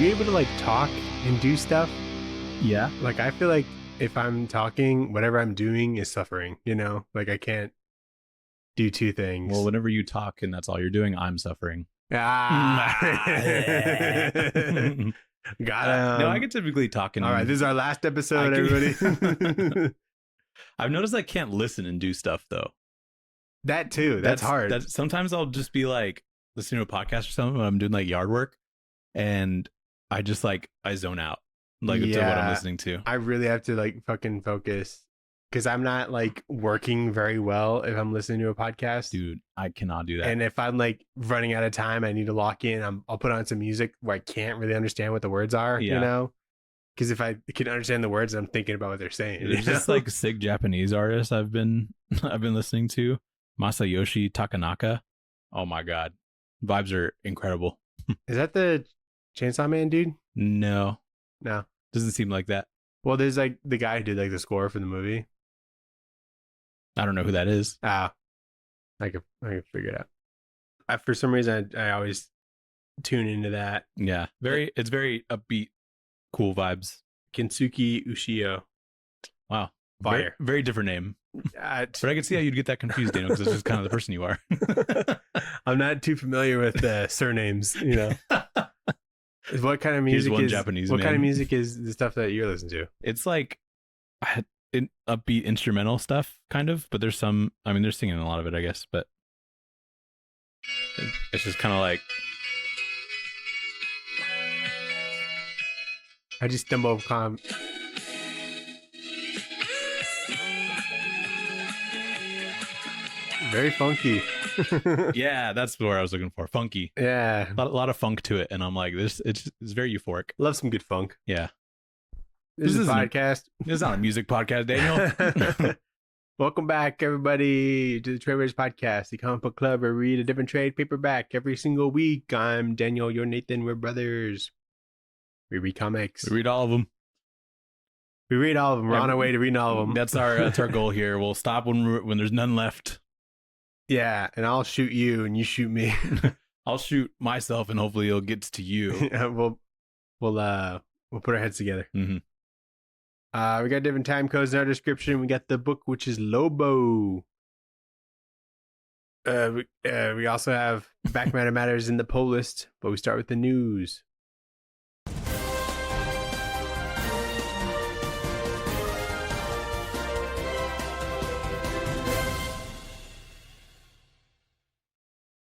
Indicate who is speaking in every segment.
Speaker 1: you able to like talk and do stuff?
Speaker 2: Yeah.
Speaker 1: Like, I feel like if I'm talking, whatever I'm doing is suffering, you know? Like, I can't do two things.
Speaker 2: Well, whenever you talk and that's all you're doing, I'm suffering.
Speaker 1: Got him.
Speaker 2: No, I can typically talk and...
Speaker 1: All right, this is our last episode, everybody.
Speaker 2: I've noticed I can't listen and do stuff, though.
Speaker 1: That too. That's hard.
Speaker 2: Sometimes I'll just be like listening to a podcast or something when I'm doing like yard work, and I just like I zone out like to what I'm listening to.
Speaker 1: I really have to like fucking focus because I'm not like working very well if I'm listening to a podcast.
Speaker 2: Dude, I cannot do that.
Speaker 1: And if I'm like running out of time, I need to lock in. I'll put on some music where I can't really understand what the words are, you know? Because if I can understand the words, I'm thinking about what they're saying.
Speaker 2: It's just like sick Japanese artists I've been listening to. Masayoshi Takanaka. Oh my god. Vibes are incredible.
Speaker 1: Is that the Chainsaw Man dude?
Speaker 2: No.
Speaker 1: Doesn't
Speaker 2: seem like that.
Speaker 1: Well, there's like the guy who did like the score for the movie.
Speaker 2: I don't know who that is.
Speaker 1: I could figure it out. For some reason, I always tune into that.
Speaker 2: Yeah. It's very upbeat, cool vibes.
Speaker 1: Kensuke Ushio.
Speaker 2: Wow.
Speaker 1: Fire.
Speaker 2: Very, very different name. But I can see how you'd get that confused, Daniel, because it's just kind of the person you are.
Speaker 1: I'm not too familiar with surnames, you know. What kind of music is
Speaker 2: Japanese
Speaker 1: what
Speaker 2: man.
Speaker 1: kind of music is the stuff that you're listening to?
Speaker 2: It's like upbeat instrumental stuff, kind of. But there's some. I mean, they're singing a lot of it, I guess. But it's just kind of like.
Speaker 1: I just stumble upon. Very funky.
Speaker 2: Yeah, that's where I was looking for. Funky.
Speaker 1: Yeah.
Speaker 2: A lot of funk to it. And I'm like, it's very euphoric.
Speaker 1: Love some good funk.
Speaker 2: Yeah.
Speaker 1: This is a podcast.
Speaker 2: This is not a music podcast, Daniel.
Speaker 1: Welcome back, everybody, to the Tradewaiters podcast, the comic book club where we read a different trade paperback every single week. I'm Daniel, you're Nathan, we're brothers. We read comics.
Speaker 2: We read all of them.
Speaker 1: We're on our way to reading all of them.
Speaker 2: That's our goal here. We'll stop when there's none left.
Speaker 1: Yeah, and I'll shoot you and you shoot me.
Speaker 2: I'll shoot myself and hopefully it gets to you.
Speaker 1: We'll put our heads together.
Speaker 2: Mm-hmm.
Speaker 1: We got different time codes in our description. We got the book, which is Lobo. We also have Back Matter Matters in the poll list, but we start with the news.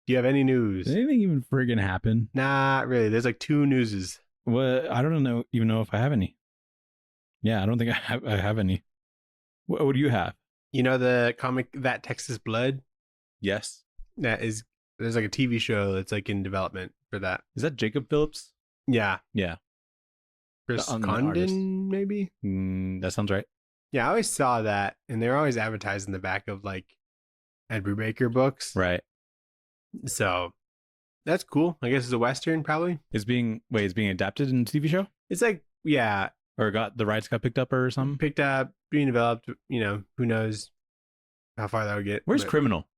Speaker 1: Do you have any news?
Speaker 2: Did anything even friggin' happen?
Speaker 1: Not really. There's like two newses.
Speaker 2: Well, I don't even know if I have any. Yeah, I don't think I have any. What do you have?
Speaker 1: You know the comic That Texas Blood?
Speaker 2: Yes.
Speaker 1: There's like a TV show that's like in development for that.
Speaker 2: Is that Jacob Phillips?
Speaker 1: Yeah.
Speaker 2: Yeah.
Speaker 1: Chris Condon, maybe?
Speaker 2: That sounds right.
Speaker 1: Yeah, I always saw that, and they're always advertised in the back of like Ed Brubaker books.
Speaker 2: Right.
Speaker 1: So that's cool. I guess it's a Western, probably.
Speaker 2: It's being adapted in a TV show?
Speaker 1: It's like, yeah.
Speaker 2: Or the rights got picked up or something?
Speaker 1: Picked up, being developed, you know, who knows how far that would get.
Speaker 2: Where's Criminal?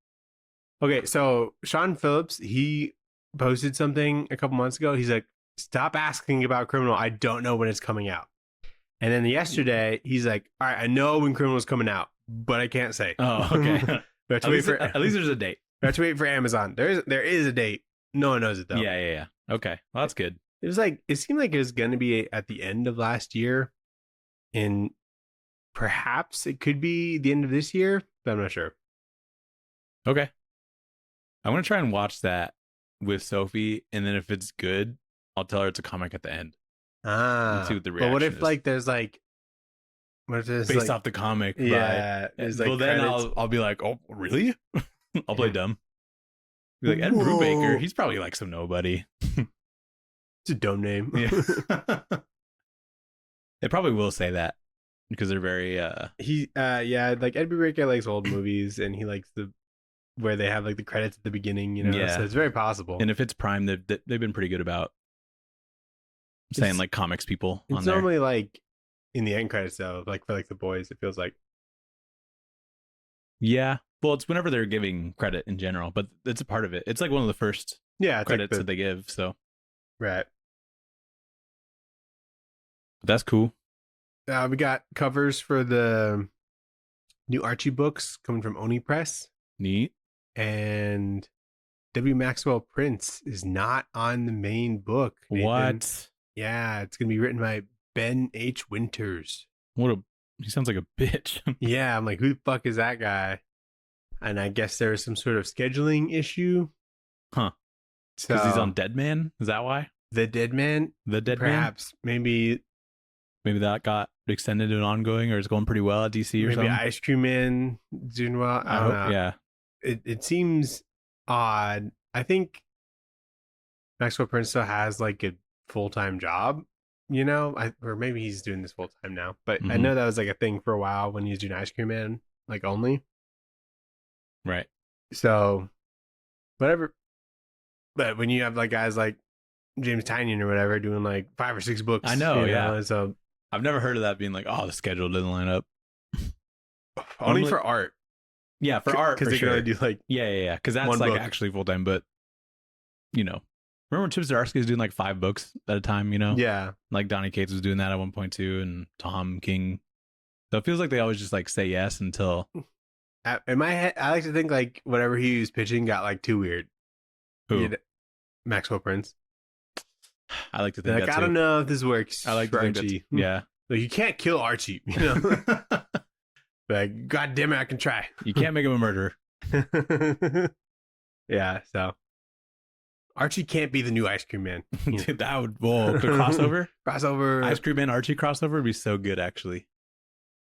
Speaker 1: Okay, so Sean Phillips, he posted something a couple months ago. He's like, stop asking about Criminal. I don't know when it's coming out. And then yesterday, he's like, all right, I know when Criminal's coming out, but I can't say.
Speaker 2: Oh, okay.
Speaker 1: At least
Speaker 2: there's a date.
Speaker 1: We have to wait for Amazon. There is a date. No one knows it though.
Speaker 2: Yeah. Okay. Well, that's good.
Speaker 1: It seemed like it was going to be at the end of last year, and perhaps it could be the end of this year, but I'm not sure.
Speaker 2: Okay. I'm going to try and watch that with Sophie, and then if it's good, I'll tell her it's a comic at the end. And see what the reaction is.
Speaker 1: But what if like there's like, what if there's
Speaker 2: based off the comic?
Speaker 1: Yeah.
Speaker 2: Well, then I'll be like, oh, really? I'll play dumb. Be like, Ed Brubaker, he's probably like some nobody.
Speaker 1: It's a dumb name.
Speaker 2: Yeah. They probably will say that because they're very
Speaker 1: like Ed Brubaker likes old movies, and he likes where they have like the credits at the beginning, you know.
Speaker 2: Yeah.
Speaker 1: So it's very possible.
Speaker 2: And if it's Prime, they've been pretty good about saying like comics people on there.
Speaker 1: It's normally like in the end credits though, like for like The Boys, it feels like.
Speaker 2: Yeah. Well, it's whenever they're giving credit in general, but it's a part of it. It's like one of the first credits that they give. So
Speaker 1: right.
Speaker 2: But that's cool.
Speaker 1: We got covers for the new Archie books coming from Oni Press.
Speaker 2: Neat.
Speaker 1: And W. Maxwell Prince is not on the main book. Nathan.
Speaker 2: What?
Speaker 1: Yeah, it's going to be written by Ben H. Winters.
Speaker 2: He sounds like a bitch.
Speaker 1: Yeah, I'm like, who the fuck is that guy? And I guess there was some sort of scheduling issue.
Speaker 2: Huh. Because he's on Dead Man? Is that why?
Speaker 1: The Dead Man?
Speaker 2: The Dead Man?
Speaker 1: Perhaps. Maybe
Speaker 2: that got extended to an ongoing, or it's going pretty well at DC or something?
Speaker 1: Maybe Ice Cream Man doing well. I don't know.
Speaker 2: Yeah.
Speaker 1: It seems odd. I think Maxwell Prince still has like a full-time job, you know? Or maybe he's doing this full-time now. But I know that was like a thing for a while when he was doing Ice Cream Man, like only.
Speaker 2: Right.
Speaker 1: So, whatever. But when you have like guys like James Tynion or whatever doing like 5 or 6 books.
Speaker 2: I know, yeah.
Speaker 1: So
Speaker 2: I've never heard of that being like, oh, the schedule didn't line up.
Speaker 1: Only for art.
Speaker 2: Yeah, for art.
Speaker 1: Because they can only do like
Speaker 2: yeah. Because that's like book. Actually full time. But you know, remember when Chip Zdarsky was doing like 5 books at a time? You know,
Speaker 1: yeah.
Speaker 2: Like Donny Cates was doing that at one point too, and Tom King. So it feels like they always just like say yes until.
Speaker 1: In my head, I like to think like whatever he was pitching got like too weird.
Speaker 2: Who?
Speaker 1: Maxwell Prince.
Speaker 2: I like to think
Speaker 1: like, I don't know if this works.
Speaker 2: I like
Speaker 1: for
Speaker 2: to think
Speaker 1: Archie.
Speaker 2: Yeah.
Speaker 1: Like you can't kill Archie, you know. Like, God damn it, I can try.
Speaker 2: You can't make him a murderer.
Speaker 1: Yeah, so Archie can't be the new Ice Cream Man.
Speaker 2: Dude, that would the crossover. Ice Cream Man Archie crossover would be so good, actually.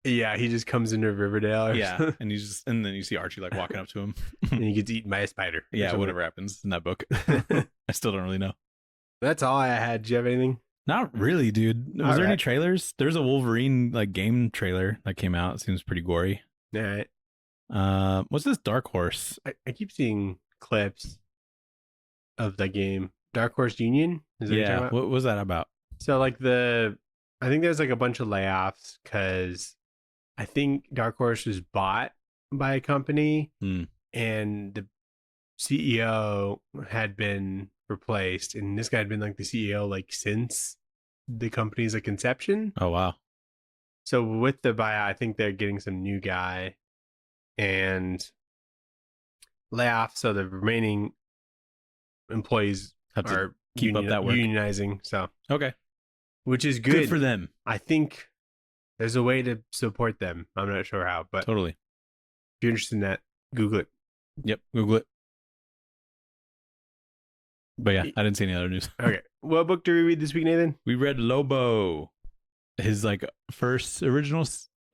Speaker 1: Yeah, he just comes into Riverdale.
Speaker 2: Yeah, and then you see Archie like walking up to him,
Speaker 1: and he gets eaten by a spider.
Speaker 2: Yeah, whatever happens in that book. I still don't really know.
Speaker 1: That's all I had. Do you have anything?
Speaker 2: Not really, dude. Was there any trailers? There's a Wolverine like game trailer that came out. It seems pretty gory.
Speaker 1: All right.
Speaker 2: What's this Dark Horse?
Speaker 1: I keep seeing clips of the game. Dark Horse Union?
Speaker 2: Is that what was that about?
Speaker 1: So like I think there's like a bunch of layoffs because I think Dark Horse was bought by a company and the CEO had been replaced, and this guy had been like the CEO like since the company's like inception.
Speaker 2: Oh wow.
Speaker 1: So with the buyout, I think they're getting some new guy and layoff, so the remaining employees
Speaker 2: have to keep up that work.
Speaker 1: Unionizing. So
Speaker 2: okay,
Speaker 1: which is good
Speaker 2: for them.
Speaker 1: I think there's a way to support them. I'm not sure how, but
Speaker 2: totally.
Speaker 1: If you're interested in that, Google it.
Speaker 2: Yep, Google it. But yeah, I didn't see any other news.
Speaker 1: Okay. What book did we read this week, Nathan?
Speaker 2: We read Lobo. His like first original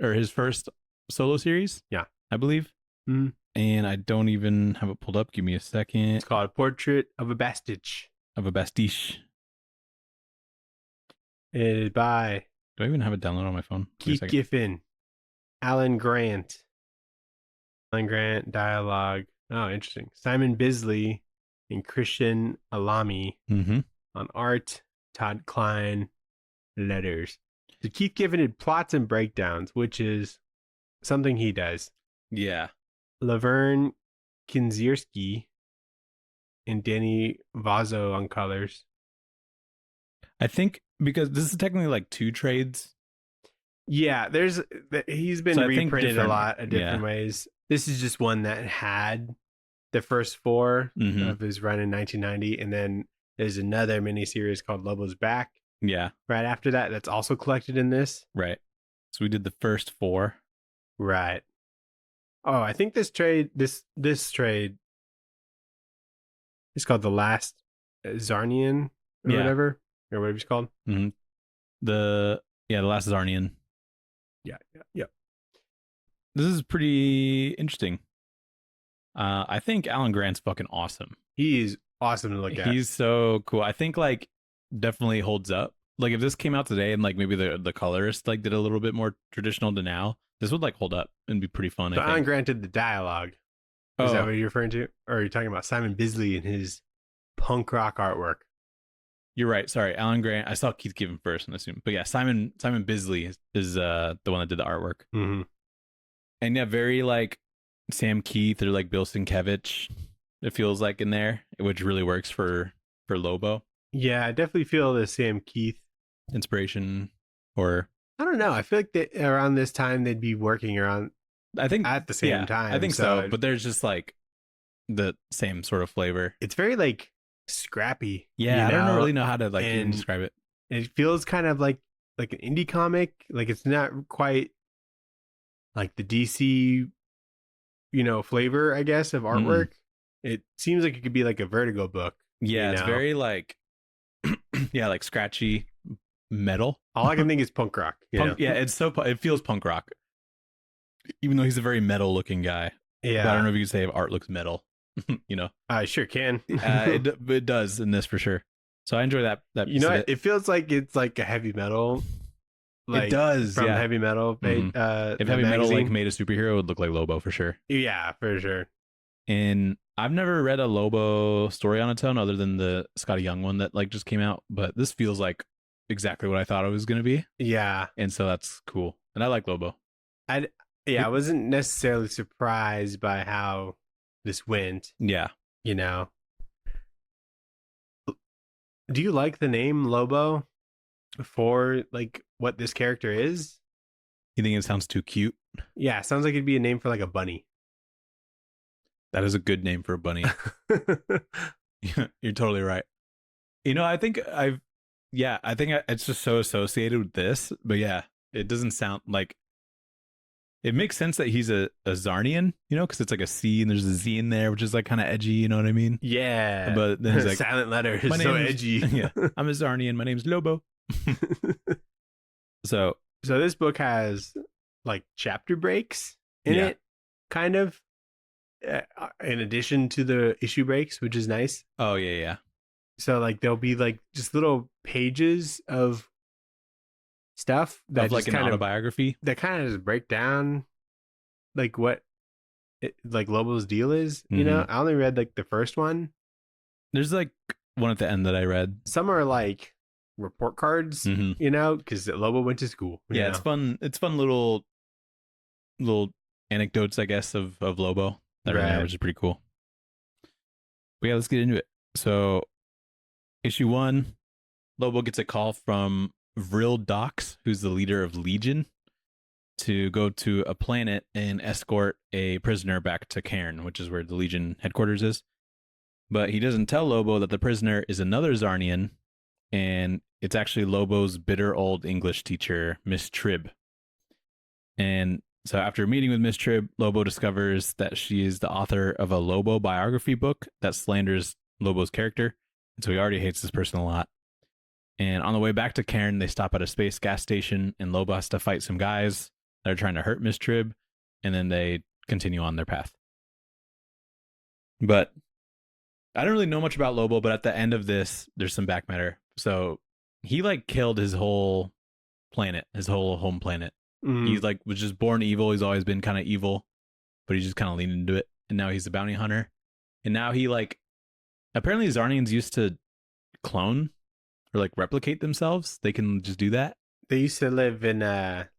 Speaker 2: or his first solo series.
Speaker 1: Yeah.
Speaker 2: I believe.
Speaker 1: Mm-hmm.
Speaker 2: And I don't even have it pulled up. Give me a second.
Speaker 1: It's called Portrait of a Bastich. Edited by...
Speaker 2: Do I even have it downloaded on my phone?
Speaker 1: Keith Giffen. Alan Grant. Dialogue. Oh, interesting. Simon Bisley and Christian Alami on art. Todd Klein letters. So Keith Giffen did plots and breakdowns, which is something he does.
Speaker 2: Yeah.
Speaker 1: Laverne Kinzierski and Danny Vazzo on colors.
Speaker 2: I think because this is technically like 2 trades.
Speaker 1: Yeah, he's been reprinted a lot of different ways. This is just one that had the first 4 of his run in 1990, and then there's another miniseries called Lobo's Back.
Speaker 2: Yeah.
Speaker 1: Right after that, that's also collected in this.
Speaker 2: Right. So we did the first 4.
Speaker 1: Right. Oh, I think this trade is called The Last Czarnian or whatever it's called.
Speaker 2: Mm-hmm. The Last Czarnian.
Speaker 1: Yeah.
Speaker 2: This is pretty interesting. I think Alan Grant's fucking awesome.
Speaker 1: He's awesome to look at.
Speaker 2: He's so cool. I think like definitely holds up. Like if this came out today and like maybe the colorist like did a little bit more traditional to now, this would like hold up and be pretty fun.
Speaker 1: So Alan Grant did the dialogue. Is that what you're referring to? Or are you talking about Simon Bisley and his punk rock artwork?
Speaker 2: You're right. Sorry, Alan Grant. I saw Keith Giffen first, and assumed, but yeah, Simon Bisley is the one that did the artwork.
Speaker 1: Mm-hmm.
Speaker 2: And yeah, very like Sam Keith or like Bill Sienkiewicz. It feels like in there, which really works for Lobo.
Speaker 1: Yeah, I definitely feel the Sam Keith
Speaker 2: inspiration. Or
Speaker 1: I don't know. I feel like that around this time they'd be working around
Speaker 2: I think
Speaker 1: at the same time.
Speaker 2: I think so. But there's just like the same sort of flavor.
Speaker 1: It's very like scrappy.
Speaker 2: Yeah, I don't really know how to like even
Speaker 1: And
Speaker 2: describe it.
Speaker 1: it feels kind of like an indie comic. Like it's not quite like the DC, flavor, I guess, of artwork. It seems like it could be like a Vertigo book.
Speaker 2: Yeah, it's very like like scratchy metal.
Speaker 1: All I can think is punk rock.
Speaker 2: Yeah, it feels punk rock. Even though he's a very metal looking guy.
Speaker 1: Yeah.
Speaker 2: But I don't know if you could say if art looks metal.
Speaker 1: I sure can.
Speaker 2: It does in this for sure. So I enjoy that.
Speaker 1: It feels like it's like a heavy metal.
Speaker 2: Like, it does
Speaker 1: from heavy metal.
Speaker 2: If heavy metal like made a superhero, it would look like Lobo for sure.
Speaker 1: Yeah, for sure.
Speaker 2: And I've never read a Lobo story on its own other than the Scotty Young one that like just came out. But this feels like exactly what I thought it was going to be.
Speaker 1: Yeah.
Speaker 2: And so that's cool. And I like Lobo.
Speaker 1: I wasn't necessarily surprised by how this went.
Speaker 2: Yeah.
Speaker 1: Do you like the name Lobo for like what this character is?
Speaker 2: You think it sounds too cute?
Speaker 1: Yeah, it sounds like it'd be a name for like a bunny.
Speaker 2: That is a good name for a bunny. You're totally right. I think it's just so associated with this, but yeah, it doesn't sound like it makes sense that he's a Czarnian, because it's like a C and there's a Z in there, which is like kind of edgy, you know what I mean?
Speaker 1: Yeah.
Speaker 2: But then he's like
Speaker 1: silent letter is so edgy.
Speaker 2: Yeah, I'm a Czarnian. My name's Lobo. So
Speaker 1: this book has like chapter breaks in it, kind of, in addition to the issue breaks, which is nice.
Speaker 2: Oh yeah.
Speaker 1: So like there'll be like just little pages of stuff that
Speaker 2: of like an autobiography
Speaker 1: that kind of just break down like what like Lobo's deal is. I only read like the first one.
Speaker 2: There's like one at the end that I read.
Speaker 1: Some are like report cards, because Lobo went to school.
Speaker 2: Yeah, it's fun. It's fun little anecdotes, I guess, of Lobo that are in there, which is pretty cool. But yeah, let's get into it. So, issue 1, Lobo gets a call from Vril Dox, who's the leader of Legion, to go to a planet and escort a prisoner back to Cairn, which is where the Legion headquarters is. But he doesn't tell Lobo that the prisoner is another Czarnian, and it's actually Lobo's bitter old English teacher, Miss Tribb. And so after meeting with Miss Tribb, Lobo discovers that she is the author of a Lobo biography book that slanders Lobo's character. And so he already hates this person a lot. And on the way back to Cairn, they stop at a space gas station, and Lobo has to fight some guys that are trying to hurt Miss Tribb, and then they continue on their path. But I don't really know much about Lobo, but at the end of this, there's some back matter. So he like killed his whole planet, his whole home planet. He like was just born evil. He's always been kind of evil, but he just kind of leaned into it. And now he's a bounty hunter. And now he like, apparently Czarnians used to clone or like replicate themselves. They can just do that.
Speaker 1: They used to live in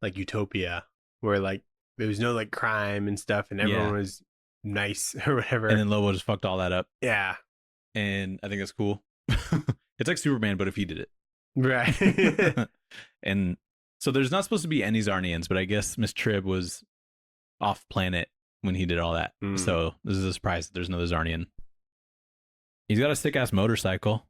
Speaker 1: like utopia where like there was no like crime and stuff, and everyone was nice or whatever.
Speaker 2: And then Lobo just fucked all that up.
Speaker 1: Yeah.
Speaker 2: And I think that's cool. It's like Superman, but if he did it.
Speaker 1: Right.
Speaker 2: And so there's not supposed to be any Czarnians, but I guess Miss Tribb was off planet when he did all that. So this is a surprise that there's another Czarnian. He's got a sick ass motorcycle.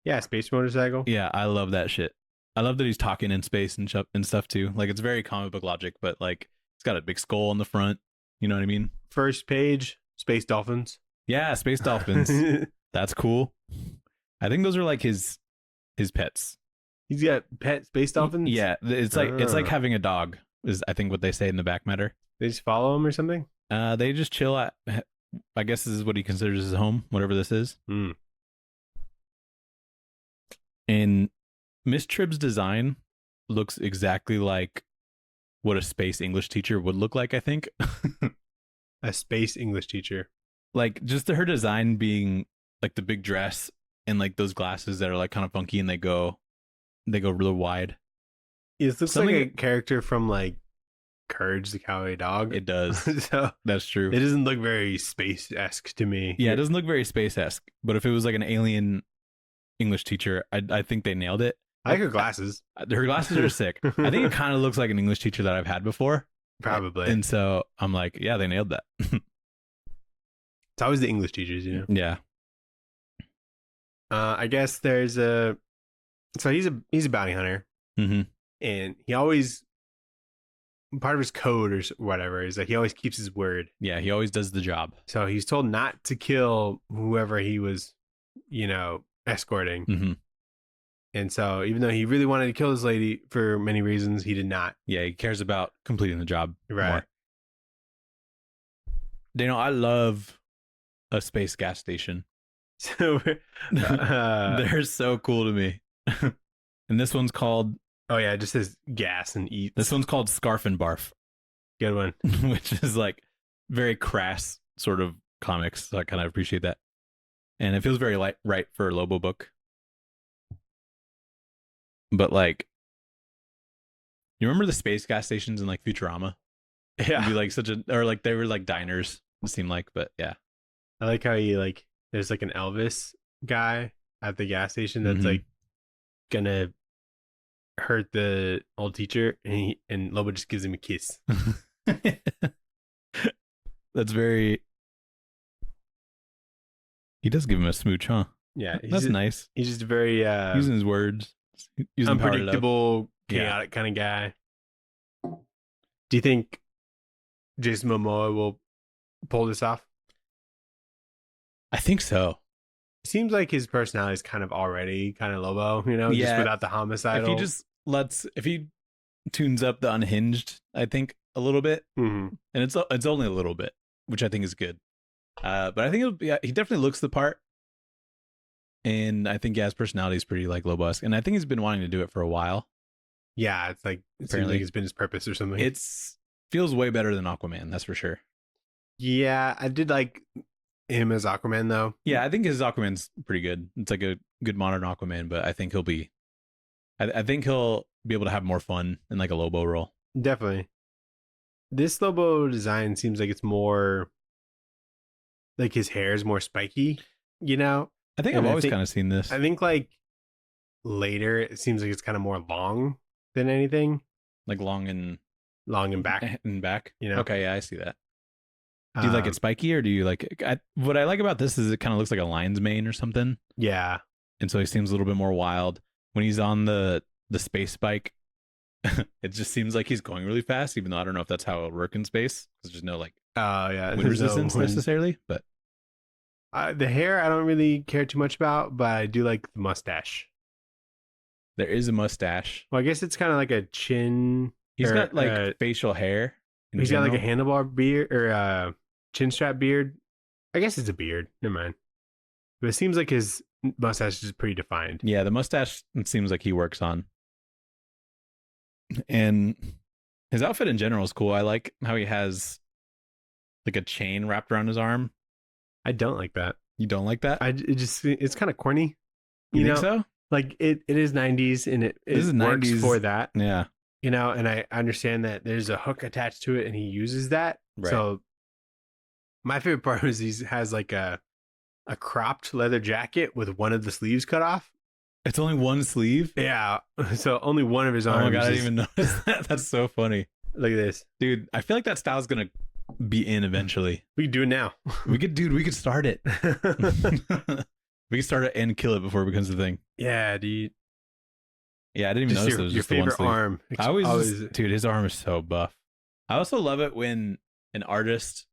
Speaker 1: Yeah, space motorcycle.
Speaker 2: Yeah, I love that shit. I love that he's talking in space and stuff too. Like it's very comic book logic, but like he's got a big skull on the front. You know what I mean?
Speaker 1: First page, space dolphins.
Speaker 2: Yeah, space dolphins. That's cool. I think those are like his pets.
Speaker 1: He's got pet space dolphins?
Speaker 2: Yeah, it's like having a dog is I think what they say in the back matter.
Speaker 1: They just follow him or something?
Speaker 2: They just chill at, I guess this is what he considers his home, whatever this is. And Miss Tribb's design looks exactly like what a space English teacher would look like, I think.
Speaker 1: A space English teacher.
Speaker 2: Like just her design being like the big dress and like those glasses that are like kind of funky and they go real wide.
Speaker 1: It looks like a character from like Courage the Cowardly Dog.
Speaker 2: It does.
Speaker 1: So
Speaker 2: that's true.
Speaker 1: It doesn't look very space-esque to me.
Speaker 2: Yeah, it doesn't look very space-esque. But if it was like an alien English teacher, I think they nailed it.
Speaker 1: I like her glasses.
Speaker 2: Her glasses are sick. I think it kind of looks like an English teacher that I've had before.
Speaker 1: Probably.
Speaker 2: And so I'm like, yeah, they nailed that.
Speaker 1: It's always the English teachers, you know?
Speaker 2: Yeah.
Speaker 1: I guess there's a... So he's a bounty hunter.
Speaker 2: Mm-hmm.
Speaker 1: And he always... Part of his code or whatever is that he always keeps his word.
Speaker 2: Yeah, he always does the job.
Speaker 1: So he's told not to kill whoever he was, escorting.
Speaker 2: Mm-hmm.
Speaker 1: And so even though he really wanted to kill this lady for many reasons, he did not.
Speaker 2: Yeah, he cares about completing the job
Speaker 1: Right.
Speaker 2: more. Daniel, I love a space gas station.
Speaker 1: So
Speaker 2: They're so cool to me. And this one's called...
Speaker 1: Oh, yeah, it just says gas and eats.
Speaker 2: This one's called Scarf and Barf.
Speaker 1: Good one.
Speaker 2: Which is like very crass sort of comics. So I kind of appreciate that. And it feels very right for a Lobo book. But like, you remember the space gas stations in like Futurama?
Speaker 1: Yeah.
Speaker 2: It'd be like or like they were like diners, it seemed like, but yeah.
Speaker 1: I like how there's like an Elvis guy at the gas station that's like gonna hurt the old teacher, and Lobo just gives him a kiss.
Speaker 2: That's very... He does give him a smooch, huh?
Speaker 1: Yeah.
Speaker 2: That's nice.
Speaker 1: He's just very
Speaker 2: using his words. Using
Speaker 1: unpredictable, chaotic kind of guy. Do you think Jason Momoa will pull this off?
Speaker 2: I think so.
Speaker 1: It seems like his personality is kind of already kind of Lobo,
Speaker 2: Yeah.
Speaker 1: just without the homicidal.
Speaker 2: If he tunes up the unhinged, I think a little bit,
Speaker 1: Mm-hmm.
Speaker 2: and it's only a little bit, which I think is good. But I think he definitely looks the part, and I think his personality is pretty like Lobo-esque, and I think he's been wanting to do it for a while.
Speaker 1: Yeah, it seems
Speaker 2: Apparently.
Speaker 1: like it's been his purpose or something.
Speaker 2: It's feels way better than Aquaman, that's for sure.
Speaker 1: Yeah, I did like him as Aquaman though.
Speaker 2: Yeah, I think his Aquaman's pretty good. It's like a good modern Aquaman, but I think he'll be able to have more fun in like a Lobo role.
Speaker 1: Definitely. This Lobo design seems like it's more like his hair is more spiky,
Speaker 2: I think I've always kind of seen this.
Speaker 1: I think like later it seems like it's kind of more long than anything.
Speaker 2: Like long and
Speaker 1: back.
Speaker 2: and back.
Speaker 1: You know?
Speaker 2: Okay, yeah, I see that. Do you like it spiky, or do you like it? What I like about this is it kind of looks like a lion's mane or something.
Speaker 1: Yeah.
Speaker 2: And so he seems a little bit more wild. When he's on the space bike, it just seems like he's going really fast, even though I don't know if that's how it'll work in space. Because there's no like wind resistance necessarily. But
Speaker 1: the hair I don't really care too much about, but I do like the mustache.
Speaker 2: there is a mustache.
Speaker 1: Well, I guess it's kind of like a chin.
Speaker 2: He's
Speaker 1: or,
Speaker 2: got like facial hair.
Speaker 1: He's got like a handlebar beard or chin strap beard. I guess it's a beard. Never mind. But it seems like his mustache is pretty defined.
Speaker 2: Yeah, the mustache it seems like he works on. And his outfit in general is cool. I like how he has like a chain wrapped around his arm.
Speaker 1: I don't like that.
Speaker 2: You don't like that?
Speaker 1: It's kind of corny.
Speaker 2: You think so?
Speaker 1: Like it is 90s and it
Speaker 2: This is
Speaker 1: works
Speaker 2: 90s.
Speaker 1: for that.
Speaker 2: Yeah.
Speaker 1: And I understand that there's a hook attached to it and he uses that.
Speaker 2: Right.
Speaker 1: So my favorite part is he has like a cropped leather jacket with one of the sleeves cut off.
Speaker 2: It's only one sleeve?
Speaker 1: Yeah. So only one of his
Speaker 2: Oh
Speaker 1: arms.
Speaker 2: my god, I didn't
Speaker 1: is-
Speaker 2: even notice that. That's so funny.
Speaker 1: Look at this.
Speaker 2: Dude, I feel like that style's gonna be in eventually.
Speaker 1: We can do it now.
Speaker 2: We could start it. We could start it and kill it before it becomes a thing.
Speaker 1: Yeah, dude.
Speaker 2: Yeah, I didn't even
Speaker 1: Just
Speaker 2: notice it was
Speaker 1: your
Speaker 2: just the one
Speaker 1: favorite
Speaker 2: sleeve.
Speaker 1: arm.
Speaker 2: I always dude, his arm is so buff. I also love it when an artist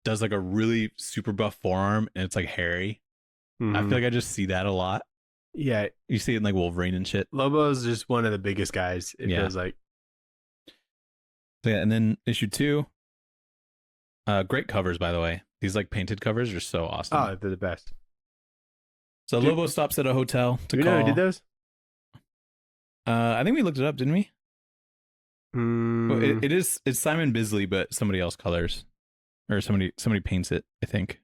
Speaker 2: does like a really super buff forearm and it's like hairy. I feel like I just see that a lot.
Speaker 1: Yeah,
Speaker 2: You see it in like Wolverine and shit.
Speaker 1: Lobo's just one of the biggest guys. It
Speaker 2: Yeah.
Speaker 1: feels like.
Speaker 2: So yeah, and then issue 2. Great covers, by the way. These like painted covers are so awesome.
Speaker 1: Oh, they're the best.
Speaker 2: So
Speaker 1: Dude,
Speaker 2: Lobo stops at a hotel to
Speaker 1: Do you
Speaker 2: call.
Speaker 1: know who did those?
Speaker 2: I think we looked it up, didn't we? Well,
Speaker 1: Mm,
Speaker 2: it's Simon Bisley, but somebody else colors, or somebody paints it. I think.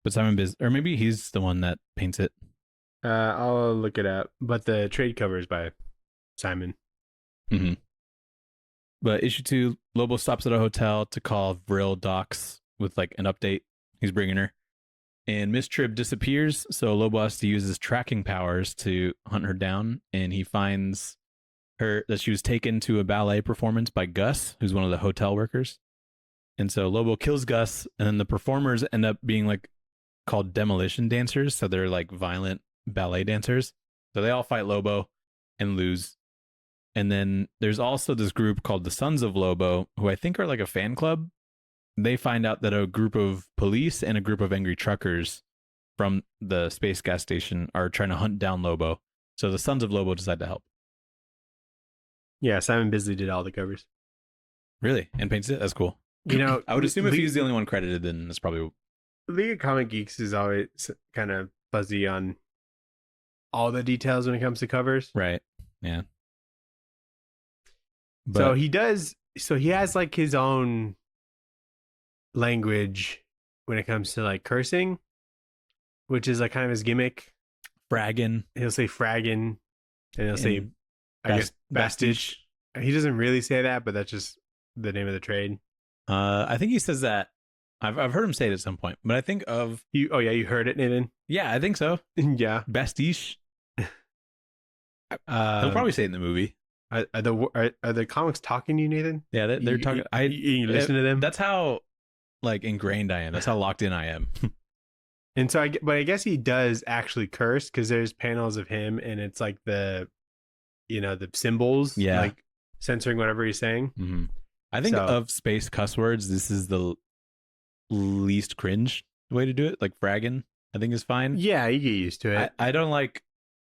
Speaker 2: But or maybe he's the one that paints it.
Speaker 1: I'll look it up. But the trade cover is by Simon.
Speaker 2: Mm-hmm. But issue 2, Lobo stops at a hotel to call Vril Docs with like an update he's bringing her. And Miss Tribb disappears, so Lobo has to use his tracking powers to hunt her down, and he finds her that she was taken to a ballet performance by Gus, who's one of the hotel workers. And so Lobo kills Gus, and then the performers end up being like called demolition dancers, so they're like violent ballet dancers. So they all fight Lobo and lose. And then there's also this group called the Sons of Lobo, who I think are like a fan club. They find out that a group of police and a group of angry truckers from the space gas station are trying to hunt down Lobo. So the Sons of Lobo decide to help.
Speaker 1: Yeah, Simon Bisley did all the covers.
Speaker 2: Really? And paints it? That's cool.
Speaker 1: You know,
Speaker 2: I would assume if he's the only one credited, then it's probably...
Speaker 1: League of Comic Geeks is always kind of fuzzy on all the details when it comes to covers.
Speaker 2: Right. Yeah.
Speaker 1: But, so he has like his own language when it comes to like cursing, which is like kind of his gimmick.
Speaker 2: Fraggin.
Speaker 1: He'll say fraggin, and he'll say, I guess, bastage. He doesn't really say that, but that's just the name of the trade.
Speaker 2: I think he says that. I've heard him say it at some point, but I think of
Speaker 1: you. Oh yeah, you heard it, Nathan.
Speaker 2: Yeah, I think so.
Speaker 1: Yeah,
Speaker 2: bastiche. He'll probably say it in the movie.
Speaker 1: Are the comics talking to you, Nathan?
Speaker 2: Yeah, they're talking.
Speaker 1: You listen to them.
Speaker 2: That's how like ingrained I am. That's how locked in I am.
Speaker 1: And so, but I guess he does actually curse because there's panels of him, and it's like the symbols, like censoring whatever he's saying.
Speaker 2: Mm-hmm. I think of space cuss words, this is the least cringe way to do it. Like fraggin, I think is fine.
Speaker 1: Yeah, you get used to it.
Speaker 2: I don't like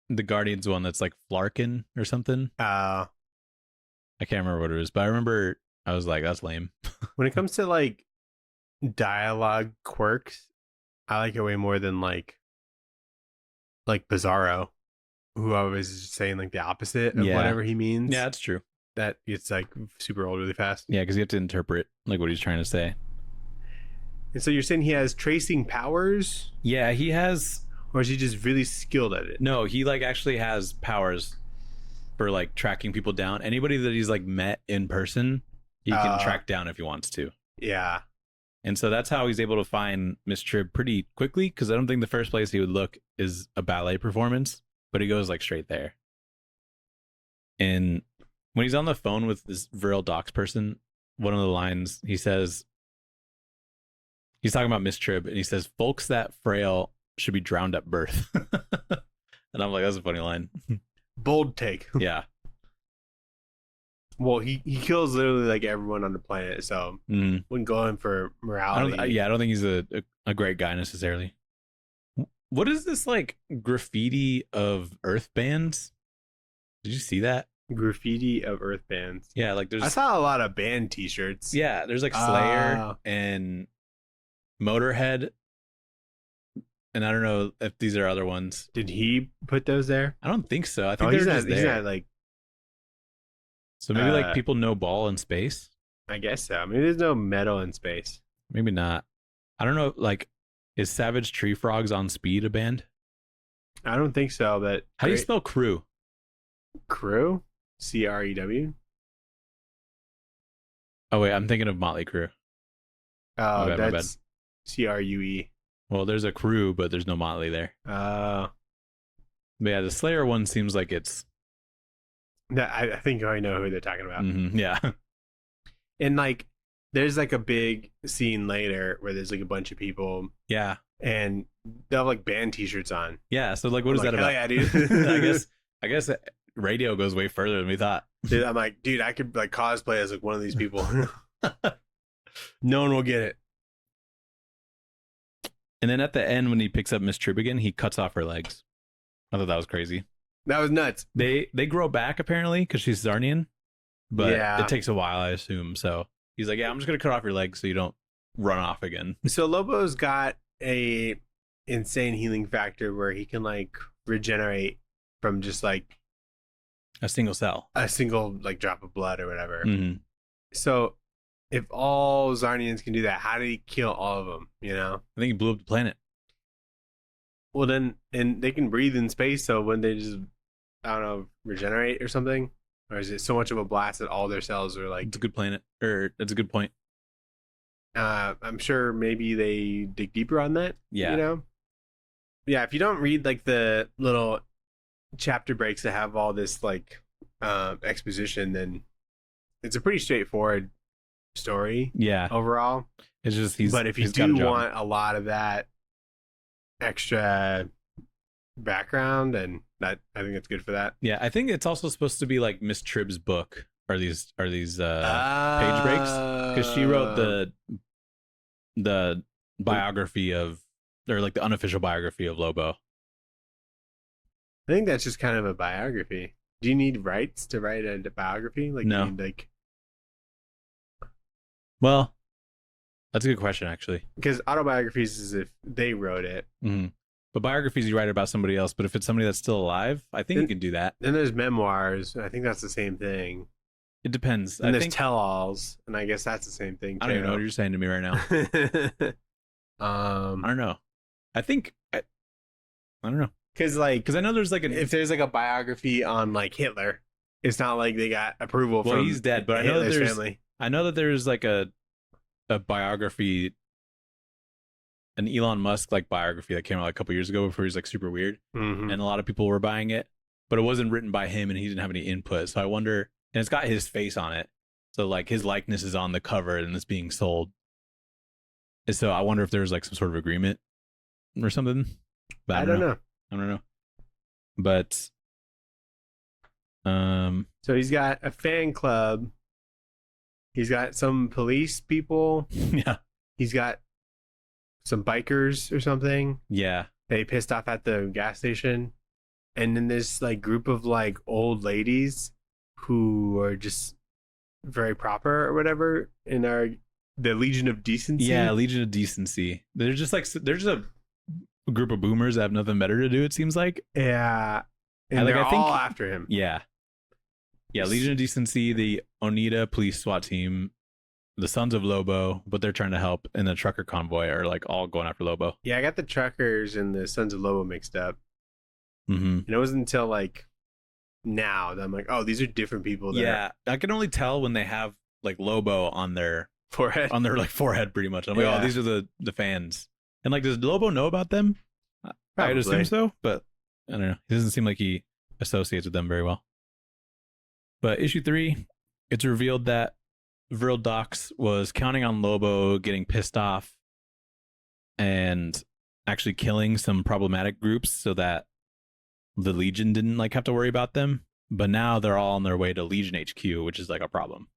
Speaker 2: the Guardians one that's like flarkin or something. I can't remember what it was, but I remember I was like, that's lame.
Speaker 1: When it comes to like dialogue quirks, I like it way more than like Bizarro, who always is saying like the opposite of whatever he means.
Speaker 2: Yeah, that's true.
Speaker 1: That it's like super old really fast.
Speaker 2: Yeah, because you have to interpret like what he's trying to say.
Speaker 1: And so you're saying he has tracing powers?
Speaker 2: Yeah, he has.
Speaker 1: Or is he just really skilled at it?
Speaker 2: No, he like actually has powers for like tracking people down. Anybody that he's like met in person, he can track down if he wants to.
Speaker 1: Yeah.
Speaker 2: And so that's how he's able to find Miss Tribb pretty quickly, because I don't think the first place he would look is a ballet performance, but he goes like straight there. And when he's on the phone with this Viril Docs person, one of the lines he says, he's talking about Miss Tribb, and he says, "Folks that frail should be drowned at birth." And I'm like, that's a funny line.
Speaker 1: Bold take.
Speaker 2: Yeah.
Speaker 1: Well, he kills literally like everyone on the planet, so wouldn't go in for morality.
Speaker 2: I don't think he's a great guy necessarily. What is this like graffiti of Earth bands? Did you see that?
Speaker 1: Graffiti of Earth bands.
Speaker 2: Yeah, like
Speaker 1: I saw a lot of band t-shirts.
Speaker 2: Yeah, there's like Slayer and Motorhead. And I don't know if these are other ones.
Speaker 1: Did he put those there?
Speaker 2: I don't think so. I think they're just there.
Speaker 1: He's not like.
Speaker 2: So maybe like people know ball in space?
Speaker 1: I guess so. Maybe there's no metal in space.
Speaker 2: Maybe not. I don't know. Like, is Savage Tree Frogs on Speed a band?
Speaker 1: I don't think so. But
Speaker 2: how do you spell crew?
Speaker 1: Crew? CREW?
Speaker 2: Oh, wait. I'm thinking of Motley Crue.
Speaker 1: Oh, that's CRUE.
Speaker 2: Well, there's a crew, but there's no Motley there. But yeah, the Slayer one seems like it's.
Speaker 1: I think I know who they're talking about.
Speaker 2: Mm-hmm, yeah.
Speaker 1: And like, there's like a big scene later where there's like a bunch of people.
Speaker 2: Yeah.
Speaker 1: And they'll have like band t-shirts on.
Speaker 2: Yeah. So like, what is that about?
Speaker 1: Hell yeah, dude.
Speaker 2: I guess radio goes way further than we thought.
Speaker 1: Dude, I'm like, dude, I could like cosplay as like one of these people. No one will get it.
Speaker 2: And then at the end, when he picks up Miss Tribb again, he cuts off her legs. I thought that was crazy.
Speaker 1: That was nuts.
Speaker 2: They grow back apparently because she's Czarnian, but it takes a while, I assume. So he's like, "Yeah, I'm just gonna cut off your legs so you don't run off again."
Speaker 1: So Lobo's got a insane healing factor where he can like regenerate from just like
Speaker 2: a single cell,
Speaker 1: a single like drop of blood or whatever.
Speaker 2: Mm-hmm.
Speaker 1: So if all Czarnians can do that, how did he kill all of them? You know,
Speaker 2: I think he blew up the planet.
Speaker 1: Well, then, and they can breathe in space, so when they just, I don't know, regenerate or something? Or is it so much of a blast that all their cells are like...
Speaker 2: It's a good planet, or it's a good point.
Speaker 1: I'm sure maybe they dig deeper on that.
Speaker 2: Yeah.
Speaker 1: You know? Yeah, if you don't read like the little chapter breaks that have all this like exposition, then it's a pretty straightforward story.
Speaker 2: Yeah.
Speaker 1: Overall.
Speaker 2: It's just
Speaker 1: but if you do want a lot of that extra background, and that I think it's good for that.
Speaker 2: Yeah, I think it's also supposed to be like Miss Tribb's book. Are these page breaks? Because she wrote the biography of, or like the unofficial biography of Lobo.
Speaker 1: I think that's just kind of a biography. Do you need rights to write a biography? Like,
Speaker 2: no.
Speaker 1: You need, like...
Speaker 2: Well, that's a good question, actually.
Speaker 1: Because autobiographies is if they wrote it.
Speaker 2: Mm-hmm. But biographies, you write about somebody else. But if it's somebody that's still alive, I think you can do that.
Speaker 1: Then there's memoirs. I think that's the same thing.
Speaker 2: It depends.
Speaker 1: And there's tell-alls, and I guess that's the same thing, too.
Speaker 2: I don't even know what you're saying to me right now. I don't know. I think... I don't know.
Speaker 1: Because I know there's like
Speaker 2: if
Speaker 1: there's like a biography on like Hitler, it's not like they got approval from
Speaker 2: he's dead, but
Speaker 1: Hitler's family.
Speaker 2: I know that there's like a biography, an Elon Musk like biography that came out like a couple years ago before he was like super weird, and a lot of people were buying it, but it wasn't written by him and he didn't have any input. So I wonder, and it's got his face on it, so like his likeness is on the cover and it's being sold. And so I wonder if there's like some sort of agreement or something. But I don't know. I don't know. But
Speaker 1: so he's got a fan club. He's got some police people.
Speaker 2: Yeah.
Speaker 1: He's got some bikers or something.
Speaker 2: Yeah.
Speaker 1: They pissed off at the gas station. And then this like group of like old ladies who are just very proper or whatever and are the Legion of Decency.
Speaker 2: Yeah, Legion of Decency. They're just a group of boomers that have nothing better to do, it seems like.
Speaker 1: Yeah. And they're all after him.
Speaker 2: Yeah. Yeah, Legion of Decency, the Oneida police SWAT team, the Sons of Lobo, but they're trying to help, and the trucker convoy are like all going after Lobo.
Speaker 1: Yeah, I got the truckers and the Sons of Lobo mixed up.
Speaker 2: Mm-hmm.
Speaker 1: And it wasn't until like now that I'm like, oh, these are different people.
Speaker 2: Yeah, I can only tell when they have like Lobo on their
Speaker 1: forehead.
Speaker 2: On their like forehead, pretty much. I'm like, oh, these are the fans. And like, does Lobo know about them?
Speaker 1: Probably.
Speaker 2: I'd assume so, but I don't know. He doesn't seem like he associates with them very well. But issue 3, it's revealed that Vril Dox was counting on Lobo getting pissed off and actually killing some problematic groups so that the Legion didn't like have to worry about them. But now they're all on their way to Legion HQ, which is like a problem.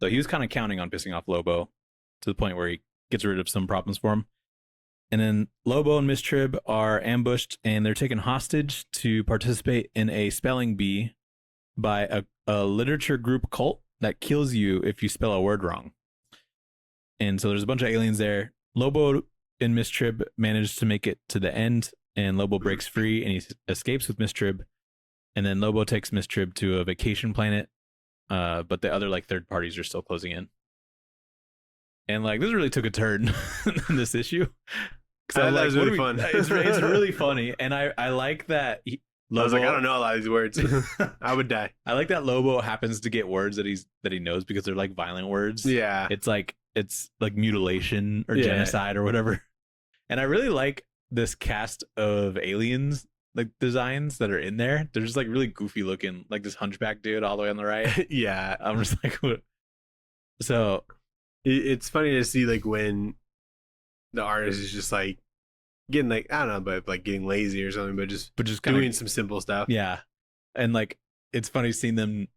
Speaker 2: So he was kind of counting on pissing off Lobo to the point where he gets rid of some problems for him. And then Lobo and Miss Tribb are ambushed and they're taken hostage to participate in a spelling bee by a literature group cult that kills you if you spell a word wrong. And so there's a bunch of aliens there. Lobo and Miss Tribb manage to make it to the end, and Lobo breaks free and he escapes with Miss Tribb. And then Lobo takes Miss Tribb to a vacation planet, but the other like third parties are still closing in. And like this really took a turn in this issue.
Speaker 1: That was really fun.
Speaker 2: It's really funny, and I like that.
Speaker 1: Lobo, I was like, I don't know a lot of these words. I would die.
Speaker 2: I like that Lobo happens to get words that he knows because they're like violent words.
Speaker 1: Yeah,
Speaker 2: it's like mutilation or genocide or whatever. And I really like this cast of aliens like designs that are in there. They're just like really goofy looking, like this hunchback dude all the way on the right.
Speaker 1: Yeah,
Speaker 2: I'm just like, what? So
Speaker 1: it's funny to see like when the artist is just like getting like, I don't know, but like getting lazy or something, but just doing some simple stuff.
Speaker 2: Yeah. And like, it's funny seeing them,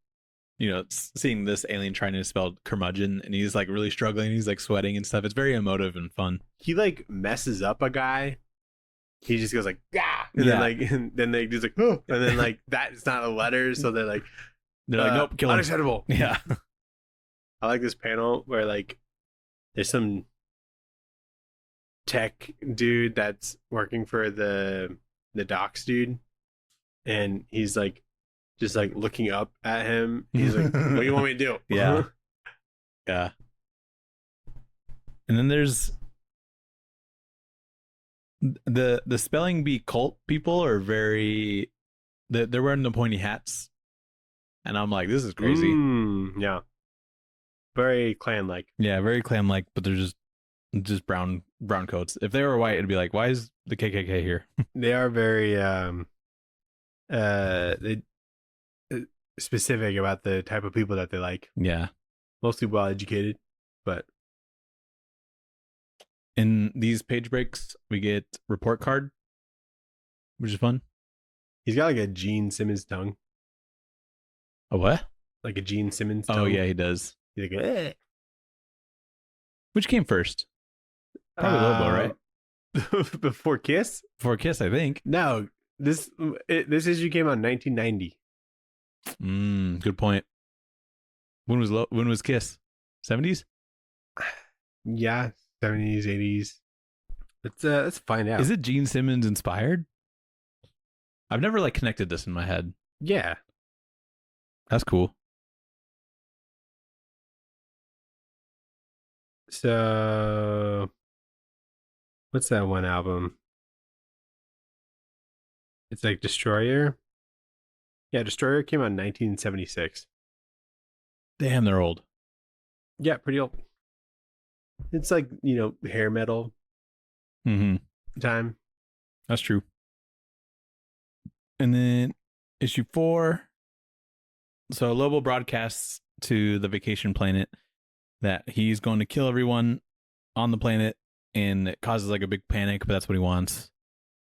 Speaker 2: seeing this alien trying to spell curmudgeon and he's like really struggling. He's like sweating and stuff. It's very emotive and fun.
Speaker 1: He like messes up a guy. He just goes like, ah, and then they just like, oh, and then like that's not a letter. So they're like,
Speaker 2: nope, kill him.
Speaker 1: Unacceptable.
Speaker 2: Yeah.
Speaker 1: I like this panel where like there's some tech dude that's working for the docs dude, and he's like just like looking up at him. He's like, what do you want me to do?
Speaker 2: Yeah. Yeah. And then there's the spelling bee cult people are very they're wearing the pointy hats, and I'm like, this is crazy.
Speaker 1: Yeah, very clan like.
Speaker 2: Yeah, very clan like, but they're just just brown coats. If they were white, it'd be like, why is the KKK here?
Speaker 1: They are very they, specific about the type of people that they like.
Speaker 2: Yeah.
Speaker 1: Mostly well educated, but
Speaker 2: in these page breaks, we get report card, which is fun.
Speaker 1: He's got like a Gene Simmons tongue.
Speaker 2: A what?
Speaker 1: Like a Gene Simmons tongue.
Speaker 2: Oh yeah, he does.
Speaker 1: He's like, eh.
Speaker 2: Which came first? Probably Lobo, right?
Speaker 1: Before Kiss?
Speaker 2: Before Kiss, I think.
Speaker 1: No, this issue came out in 1990.
Speaker 2: Good point. When was Kiss? 70s?
Speaker 1: Yeah, 70s, 80s. Let's find out.
Speaker 2: Is it Gene Simmons inspired? I've never like connected this in my head.
Speaker 1: Yeah.
Speaker 2: That's cool.
Speaker 1: So, what's that one album? It's like Destroyer. Yeah, Destroyer came out in 1976.
Speaker 2: Damn, they're old.
Speaker 1: Yeah, pretty old. It's like, hair metal time.
Speaker 2: That's true. And then issue 4. So Lobo broadcasts to the vacation planet that he's going to kill everyone on the planet, and it causes like a big panic, but that's what he wants.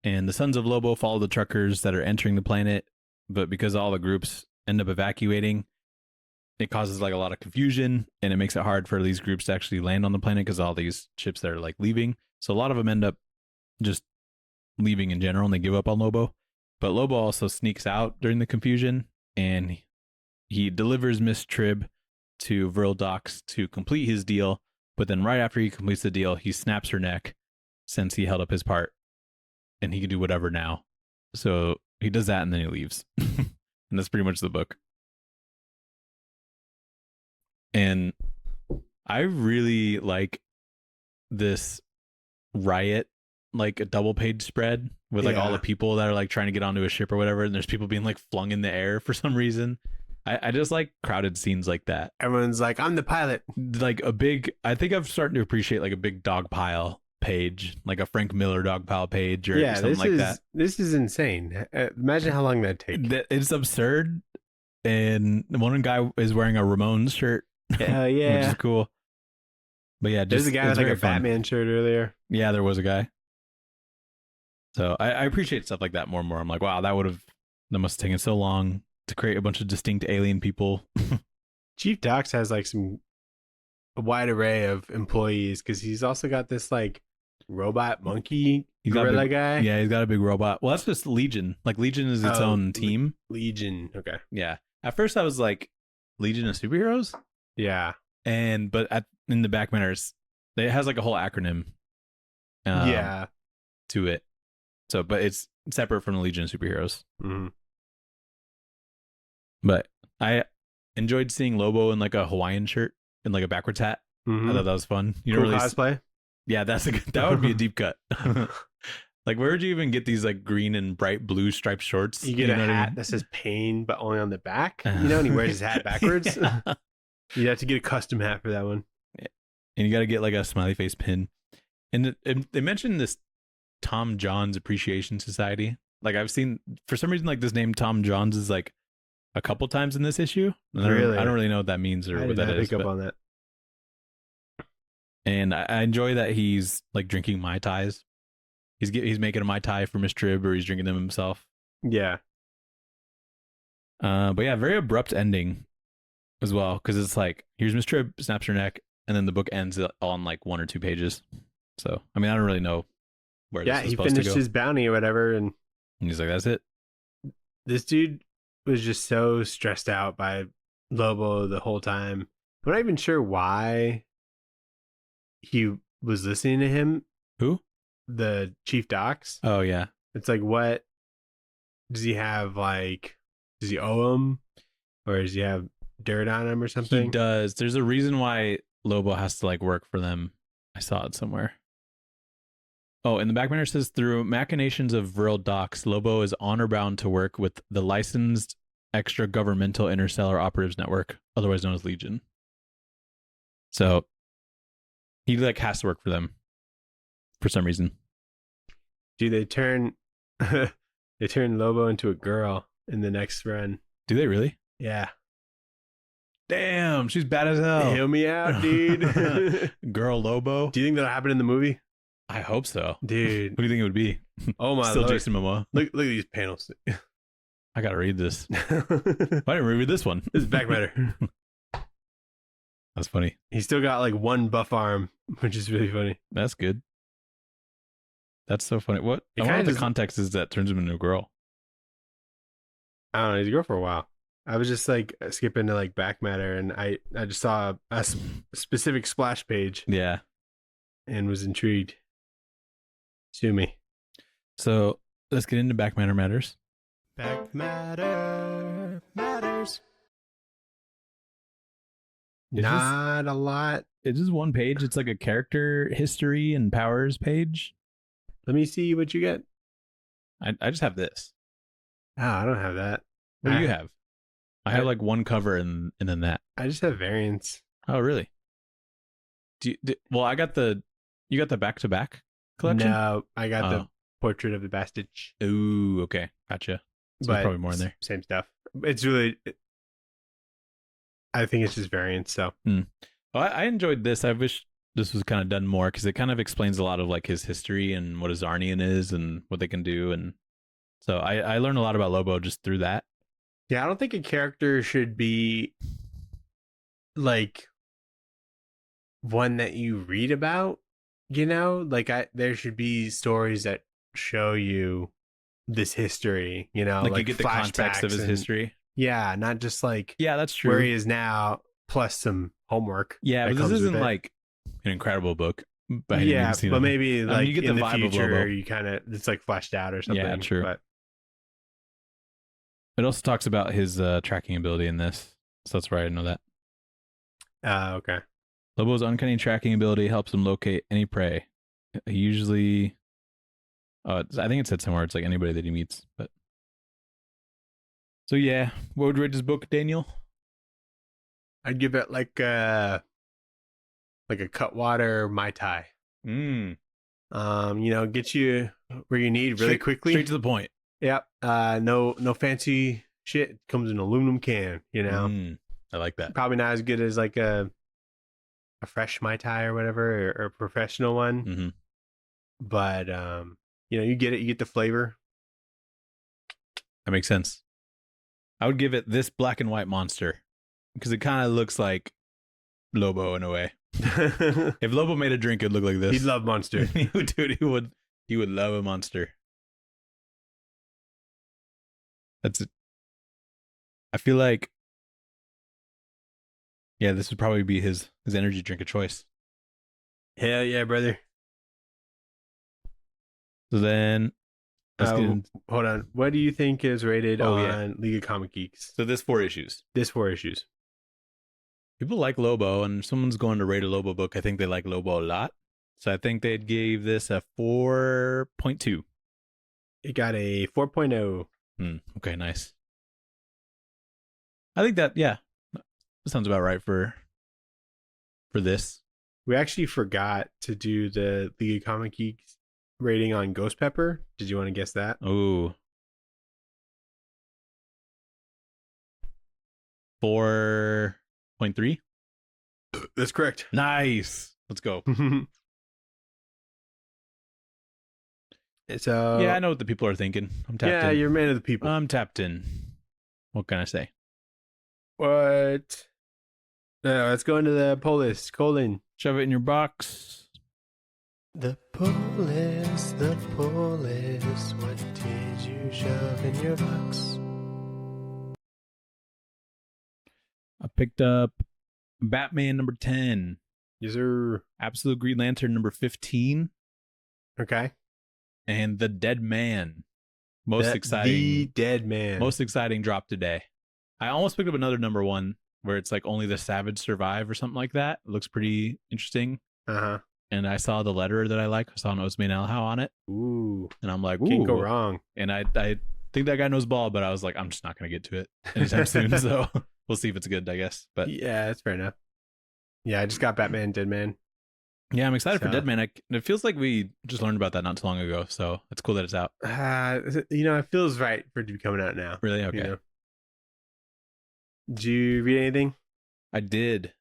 Speaker 2: And the sons of Lobo follow the truckers that are entering the planet, but because all the groups end up evacuating, it causes like a lot of confusion, and it makes it hard for these groups to actually land on the planet because all these ships that are like leaving. So a lot of them end up just leaving in general, and they give up on Lobo. But Lobo also sneaks out during the confusion, and he delivers Miss Tribb to Vril Docks to complete his deal. But then right after he completes the deal, he snaps her neck since he held up his part, and he can do whatever now. So he does that, and then he leaves. And that's pretty much the book. And I really like this riot, like a double page spread with like all the people that are like trying to get onto a ship or whatever, and there's people being like flung in the air for some reason. I just like crowded scenes like that.
Speaker 1: Everyone's like, I'm the pilot.
Speaker 2: Like a big, I think I'm starting to appreciate like a big dog pile page, like a Frank Miller dog pile page or something like that.
Speaker 1: This is insane. Imagine how long that'd take.
Speaker 2: It's absurd. And one guy is wearing a Ramones shirt.
Speaker 1: Hell yeah.
Speaker 2: Which is cool. But yeah,
Speaker 1: there's a guy with like a Batman shirt earlier.
Speaker 2: Yeah, there was a guy. So I appreciate stuff like that more and more. I'm like, wow, that must have taken so long to create a bunch of distinct alien people.
Speaker 1: Chief Docs has like a wide array of employees because he's also got this like robot monkey gorilla guy.
Speaker 2: Yeah, he's got a big robot. Well, that's just Legion. Like Legion is its own team.
Speaker 1: Legion. Okay.
Speaker 2: Yeah. At first I was like, Legion of Superheroes?
Speaker 1: Yeah.
Speaker 2: But in the back matters, it has like a whole acronym. To it. So, but it's separate from the Legion of Superheroes.
Speaker 1: Mm-hmm.
Speaker 2: But I enjoyed seeing Lobo in like a Hawaiian shirt and like a backwards hat. I thought that was fun.
Speaker 1: Cool cosplay.
Speaker 2: Yeah, that would be a deep cut. Like, where would you even get these like green and bright blue striped shorts?
Speaker 1: You get a hat that says pain, but only on the back. And he wears his hat backwards. Yeah. You have to get a custom hat for that one.
Speaker 2: Yeah. And you got to get like a smiley face pin. And they mentioned this Tom Johns Appreciation Society. Like I've seen, for some reason, like this name Tom Johns is like a couple times in this issue.
Speaker 1: Really?
Speaker 2: I don't really know what that means or what that is.
Speaker 1: Pick up on that.
Speaker 2: And I enjoy that he's like drinking Mai Tais. He's making a Mai Tai for Miss Tribb, or he's drinking them himself.
Speaker 1: Yeah.
Speaker 2: But yeah, very abrupt ending as well, because it's like, here's Miss Tribb, snaps her neck, and then the book ends on like 1 or 2 pages. So I mean, I don't really know where this is supposed to go.
Speaker 1: He finished his bounty or whatever, and
Speaker 2: he's like, that's it.
Speaker 1: This dude was just so stressed out by Lobo the whole time. I'm not even sure why he was listening to him.
Speaker 2: Who?
Speaker 1: The Chief Docs.
Speaker 2: Oh yeah.
Speaker 1: It's like, what does he have? Like, does he owe him, or does he have dirt on him or something?
Speaker 2: He does. There's a reason why Lobo has to like work for them. I saw it somewhere. Oh, and the back banner says, through machinations of Vril Docks, Lobo is honor bound to work with the licensed extra governmental interstellar operatives network, otherwise known as Legion. So he like has to work for them. for some reason.
Speaker 1: Dude, they turn Lobo into a girl in the next run.
Speaker 2: Do they really?
Speaker 1: Yeah.
Speaker 2: Damn, she's bad as hell.
Speaker 1: Heal me out, dude.
Speaker 2: Girl Lobo.
Speaker 1: Do you think that'll happen in the movie?
Speaker 2: I hope so.
Speaker 1: Dude.
Speaker 2: What do you think it would be?
Speaker 1: Oh my
Speaker 2: Still
Speaker 1: Lord.
Speaker 2: Jason Momoa.
Speaker 1: Look at these panels.
Speaker 2: I gotta read this.
Speaker 1: This
Speaker 2: Why didn't we read this one?
Speaker 1: is back matter.
Speaker 2: That's funny.
Speaker 1: He's still got like one buff arm, which is really funny.
Speaker 2: That's good. That's so funny. What?
Speaker 1: It
Speaker 2: I wonder
Speaker 1: kinda
Speaker 2: what the
Speaker 1: just-
Speaker 2: context is that turns him into a girl.
Speaker 1: I don't know. He's a girl for a while. I was just like skipping to like back matter, and I just saw a specific splash page
Speaker 2: Yeah.
Speaker 1: and was intrigued. Sue me.
Speaker 2: So let's get into back matter matters.
Speaker 1: Back matter matters. Not a lot.
Speaker 2: It's just one page. It's like a character history and powers page.
Speaker 1: Let me see what you get.
Speaker 2: I just have this.
Speaker 1: Oh, I don't have that.
Speaker 2: What do you have? I have like one cover and then that.
Speaker 1: I just have variants.
Speaker 2: Oh, really? Well, you got the back to back collection?
Speaker 1: No, I got the portrait of the Bastich.
Speaker 2: Ooh, okay. Gotcha. So there's probably more in there.
Speaker 1: Same stuff. It's really, I think it's just variants. So
Speaker 2: Well, I enjoyed this. I wish this was kind of done more because it kind of explains a lot of like his history and what a Czarnian is and what they can do. And so I learned a lot about Lobo just through that.
Speaker 1: yeah, I don't think a character should be like one that you read about, you know, like there should be stories that show you this history, you know,
Speaker 2: Like you get the context of his history.
Speaker 1: Yeah, not just like
Speaker 2: Yeah, that's true.
Speaker 1: where he is now plus some homework.
Speaker 2: Yeah,
Speaker 1: that
Speaker 2: but
Speaker 1: comes
Speaker 2: this
Speaker 1: with
Speaker 2: isn't
Speaker 1: it.
Speaker 2: like an incredible book. By any
Speaker 1: Yeah,
Speaker 2: means, you
Speaker 1: but
Speaker 2: know.
Speaker 1: maybe like
Speaker 2: you get
Speaker 1: in
Speaker 2: the
Speaker 1: the
Speaker 2: vibe of
Speaker 1: future,
Speaker 2: Lobo.
Speaker 1: you kind of it's like fleshed out or something.
Speaker 2: Yeah, true.
Speaker 1: But
Speaker 2: It also talks about his tracking ability in this. So that's where I know that.
Speaker 1: okay.
Speaker 2: Lobo's uncanny tracking ability helps him locate any prey. He usually, I think it said somewhere it's like anybody that he meets. But so yeah, what would you rate this book, Daniel?
Speaker 1: I'd give it like a Cutwater Mai Tai. You know, get you where you need really quickly.
Speaker 2: Straight to the point.
Speaker 1: Yep. No fancy shit. It comes in an aluminum can, you know.
Speaker 2: I like that.
Speaker 1: Probably not as good as like a fresh Mai Tai or whatever, or a professional one.
Speaker 2: Mm-hmm.
Speaker 1: But you know, you get it, you get the flavor.
Speaker 2: That makes sense. I would give it this black and white monster because it kind of looks like Lobo in a way. If Lobo made a drink, it'd look like this.
Speaker 1: He'd love Monster.
Speaker 2: Dude, he would love a monster. That's it. I feel like, yeah, this would probably be his energy drink of choice.
Speaker 1: Hell yeah, brother.
Speaker 2: So then, let's get
Speaker 1: hold on. What do you think is rated
Speaker 2: Oh,
Speaker 1: on
Speaker 2: yeah.
Speaker 1: League of Comic Geeks?
Speaker 2: so this 4 issues.
Speaker 1: This 4 issues.
Speaker 2: People like Lobo, and if someone's going to rate a Lobo book, I think they like Lobo a lot. So I think they gave this a 4.2.
Speaker 1: It got a 4.0.
Speaker 2: Okay, nice. I think that, yeah, that sounds about right for this.
Speaker 1: We actually forgot to do the League of Comic Geeks rating on Ghost Pepper. Did you want to guess that?
Speaker 2: Oh. 4.3?
Speaker 1: That's correct.
Speaker 2: Nice. Let's go.
Speaker 1: So
Speaker 2: Yeah, I know what the people are thinking. I'm tapped
Speaker 1: yeah,
Speaker 2: in.
Speaker 1: you're a man of the people.
Speaker 2: I'm tapped in. What can I say?
Speaker 1: What? Let's go into the poll list. Colon.
Speaker 2: Shove it in your box.
Speaker 1: The poll list. What did you shove in your box?
Speaker 2: I picked up Batman number 10,
Speaker 1: Yes, sir.
Speaker 2: Absolute Green Lantern number 15,
Speaker 1: Okay.
Speaker 2: and The Dead Man. Most exciting.
Speaker 1: The Dead Man.
Speaker 2: Most exciting drop today. I almost picked up another number 1 where it's like only the savage survive or something like that. It looks pretty interesting.
Speaker 1: Uh-huh.
Speaker 2: And I saw the letter that I like. I saw an Osman Elhau on it.
Speaker 1: Ooh.
Speaker 2: And I'm like, ooh.
Speaker 1: Can't go wrong.
Speaker 2: And I think that guy knows ball, but I was like, I'm just not going to get to it anytime soon. So we'll see if it's good, I guess. But
Speaker 1: yeah, that's fair enough. Yeah, I just got Batman Dead Man.
Speaker 2: Yeah, I'm excited for
Speaker 1: So-
Speaker 2: Dead Man. It feels like we just learned about that not too long ago, so it's cool that it's out.
Speaker 1: It feels right for it to be coming out now.
Speaker 2: Really? Okay.
Speaker 1: You know? Did you read anything?
Speaker 2: I did.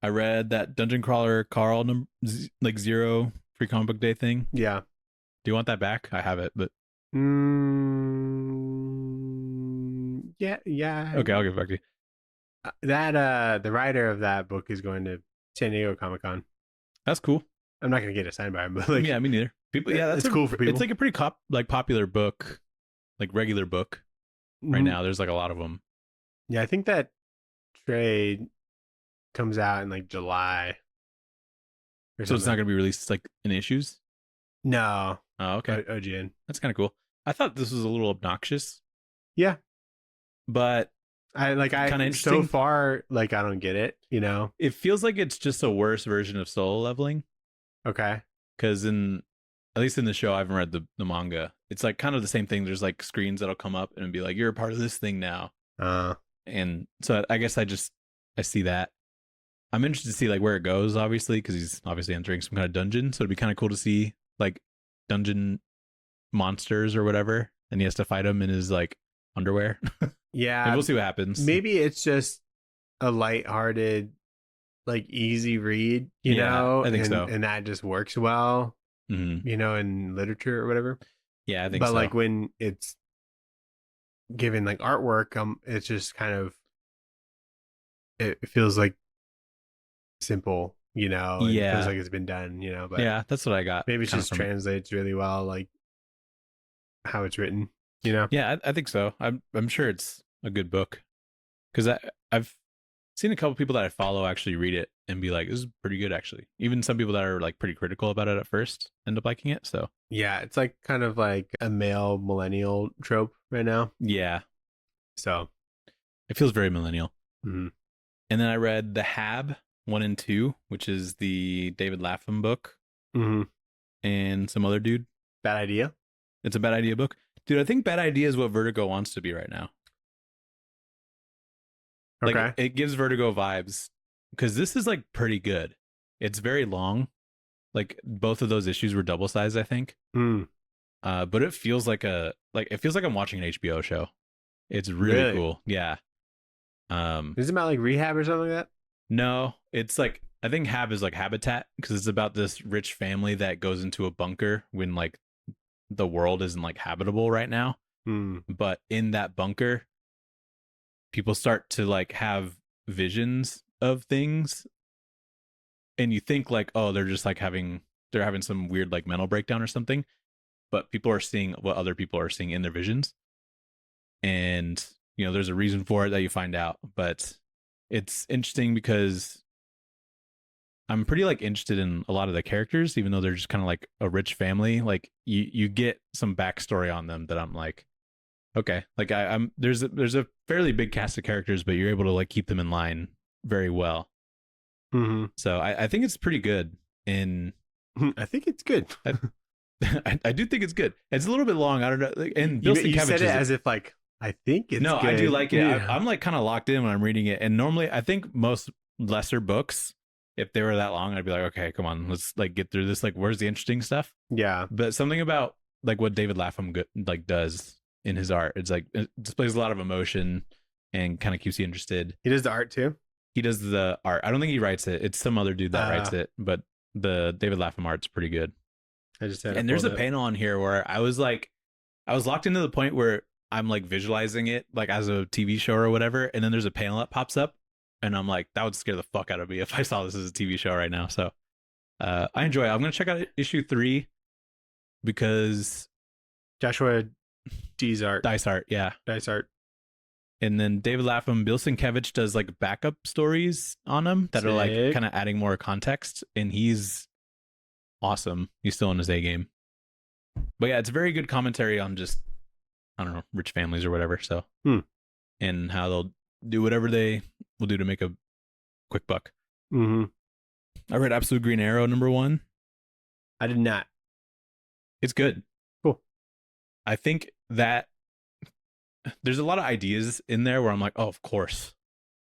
Speaker 2: I read that Dungeon Crawler Carl like 0 free comic book day thing.
Speaker 1: Yeah.
Speaker 2: Do you want that back? I have it, but
Speaker 1: yeah.
Speaker 2: okay, I'll give it back to you.
Speaker 1: The writer of that book is going to San Diego Comic-Con.
Speaker 2: That's cool.
Speaker 1: I'm not gonna get it signed by him, but like,
Speaker 2: Yeah, me neither. People, yeah, that's
Speaker 1: it's cool for people.
Speaker 2: It's like a pretty popular book, like regular book right
Speaker 1: Mhm.
Speaker 2: now. There's like a lot of them.
Speaker 1: Yeah, I think that trade comes out in like July.
Speaker 2: So it's not going to be released like in issues.
Speaker 1: No.
Speaker 2: Oh, okay.
Speaker 1: OGN.
Speaker 2: That's kind of cool. I thought this was a little obnoxious.
Speaker 1: Yeah,
Speaker 2: but
Speaker 1: kinda
Speaker 2: so
Speaker 1: interesting. Far, like I don't get it.
Speaker 2: It feels like it's just a worse version of solo leveling.
Speaker 1: Okay.
Speaker 2: Because at least in the show, I haven't read the manga. It's like kind of the same thing. There's like screens that'll come up and be like, "You're a part of this thing now." And so I guess I see that. I'm interested to see like where it goes, obviously, because he's obviously entering some kind of dungeon. So it'd be kind of cool to see like dungeon monsters or whatever, and he has to fight them in his like underwear.
Speaker 1: Yeah.
Speaker 2: And we'll see what happens.
Speaker 1: Maybe it's just a lighthearted, like easy read, you know?
Speaker 2: I think so.
Speaker 1: And that just works well,
Speaker 2: Mm-hmm.
Speaker 1: in literature or whatever.
Speaker 2: Yeah, I think
Speaker 1: but
Speaker 2: so.
Speaker 1: like when it's given like artwork, it's just kind of, it feels like simple, and it feels like it's been done, but
Speaker 2: yeah, that's what I got.
Speaker 1: maybe it just translates really well, like how it's written,
Speaker 2: Yeah, I think so. I'm sure it's a good book because I've seen a couple people that I follow actually read it and be like, "This is pretty good." Actually, even some people that are like pretty critical about it at first end up liking it. So
Speaker 1: yeah, it's like kind of like a male millennial trope right now.
Speaker 2: Yeah,
Speaker 1: so
Speaker 2: it feels very millennial.
Speaker 1: Mm-hmm.
Speaker 2: And then I read The Hab 1 and 2, which is the David Lapham book, and some other dude.
Speaker 1: Bad Idea.
Speaker 2: It's a Bad Idea book, dude. I think Bad Idea is what Vertigo wants to be right now.
Speaker 1: Okay.
Speaker 2: Like, it gives Vertigo vibes because this is like pretty good. It's very long. Like both of those issues were double sized, I think. But it feels like it feels like I'm watching an HBO show. It's really cool. Yeah.
Speaker 1: Is it about like rehab or something like that?
Speaker 2: No, it's like, I think Hab is like habitat because it's about this rich family that goes into a bunker when like the world isn't like habitable right now. But in that bunker, people start to like have visions of things, and you think like, oh, they're just like having some weird like mental breakdown or something, but people are seeing what other people are seeing in their visions, and there's a reason for it that you find out. But it's interesting because I'm pretty like interested in a lot of the characters, even though they're just kind of like a rich family. Like you get some backstory on them that I'm like, okay, like I'm there's a fairly big cast of characters, but you're able to like keep them in line very well. So I think it's pretty good. And
Speaker 1: I think it's good.
Speaker 2: I do think it's good. It's a little bit long. I don't know. And
Speaker 1: you said it as if like I think it's
Speaker 2: no,
Speaker 1: good.
Speaker 2: I do like it.
Speaker 1: Yeah.
Speaker 2: I'm like kind of locked in when I'm reading it. And normally, I think most lesser books, if they were that long, I'd be like, okay, come on, let's like get through this. Like, where's the interesting stuff?
Speaker 1: Yeah.
Speaker 2: But something about like what David Lapham like does in his art, it's like it displays a lot of emotion and kind of keeps you interested.
Speaker 1: He does the art too.
Speaker 2: He does the art. I don't think he writes it. It's some other dude that writes it. But the David Lapham art's pretty good.
Speaker 1: I just had
Speaker 2: and there's a panel on here where I was locked into the point where I'm like visualizing it like as a TV show or whatever, and then there's a panel that pops up, and I'm like, that would scare the fuck out of me if I saw this as a TV show right now. So I enjoy it. I'm gonna check out issue 3 because
Speaker 1: Joshua Dice art.
Speaker 2: Yeah.
Speaker 1: Dice art.
Speaker 2: And then David Lapham, Bill Sienkiewicz does like backup stories on them that are like kind of adding more context, and he's awesome. He's still in his A game. But yeah, it's very good commentary on just, I don't know, rich families or whatever. So, and how they'll do whatever they will do to make a quick buck. I read Absolute Green Arrow #1.
Speaker 1: I did not.
Speaker 2: It's good.
Speaker 1: Cool.
Speaker 2: I think that there's a lot of ideas in there where I'm like, oh, of course.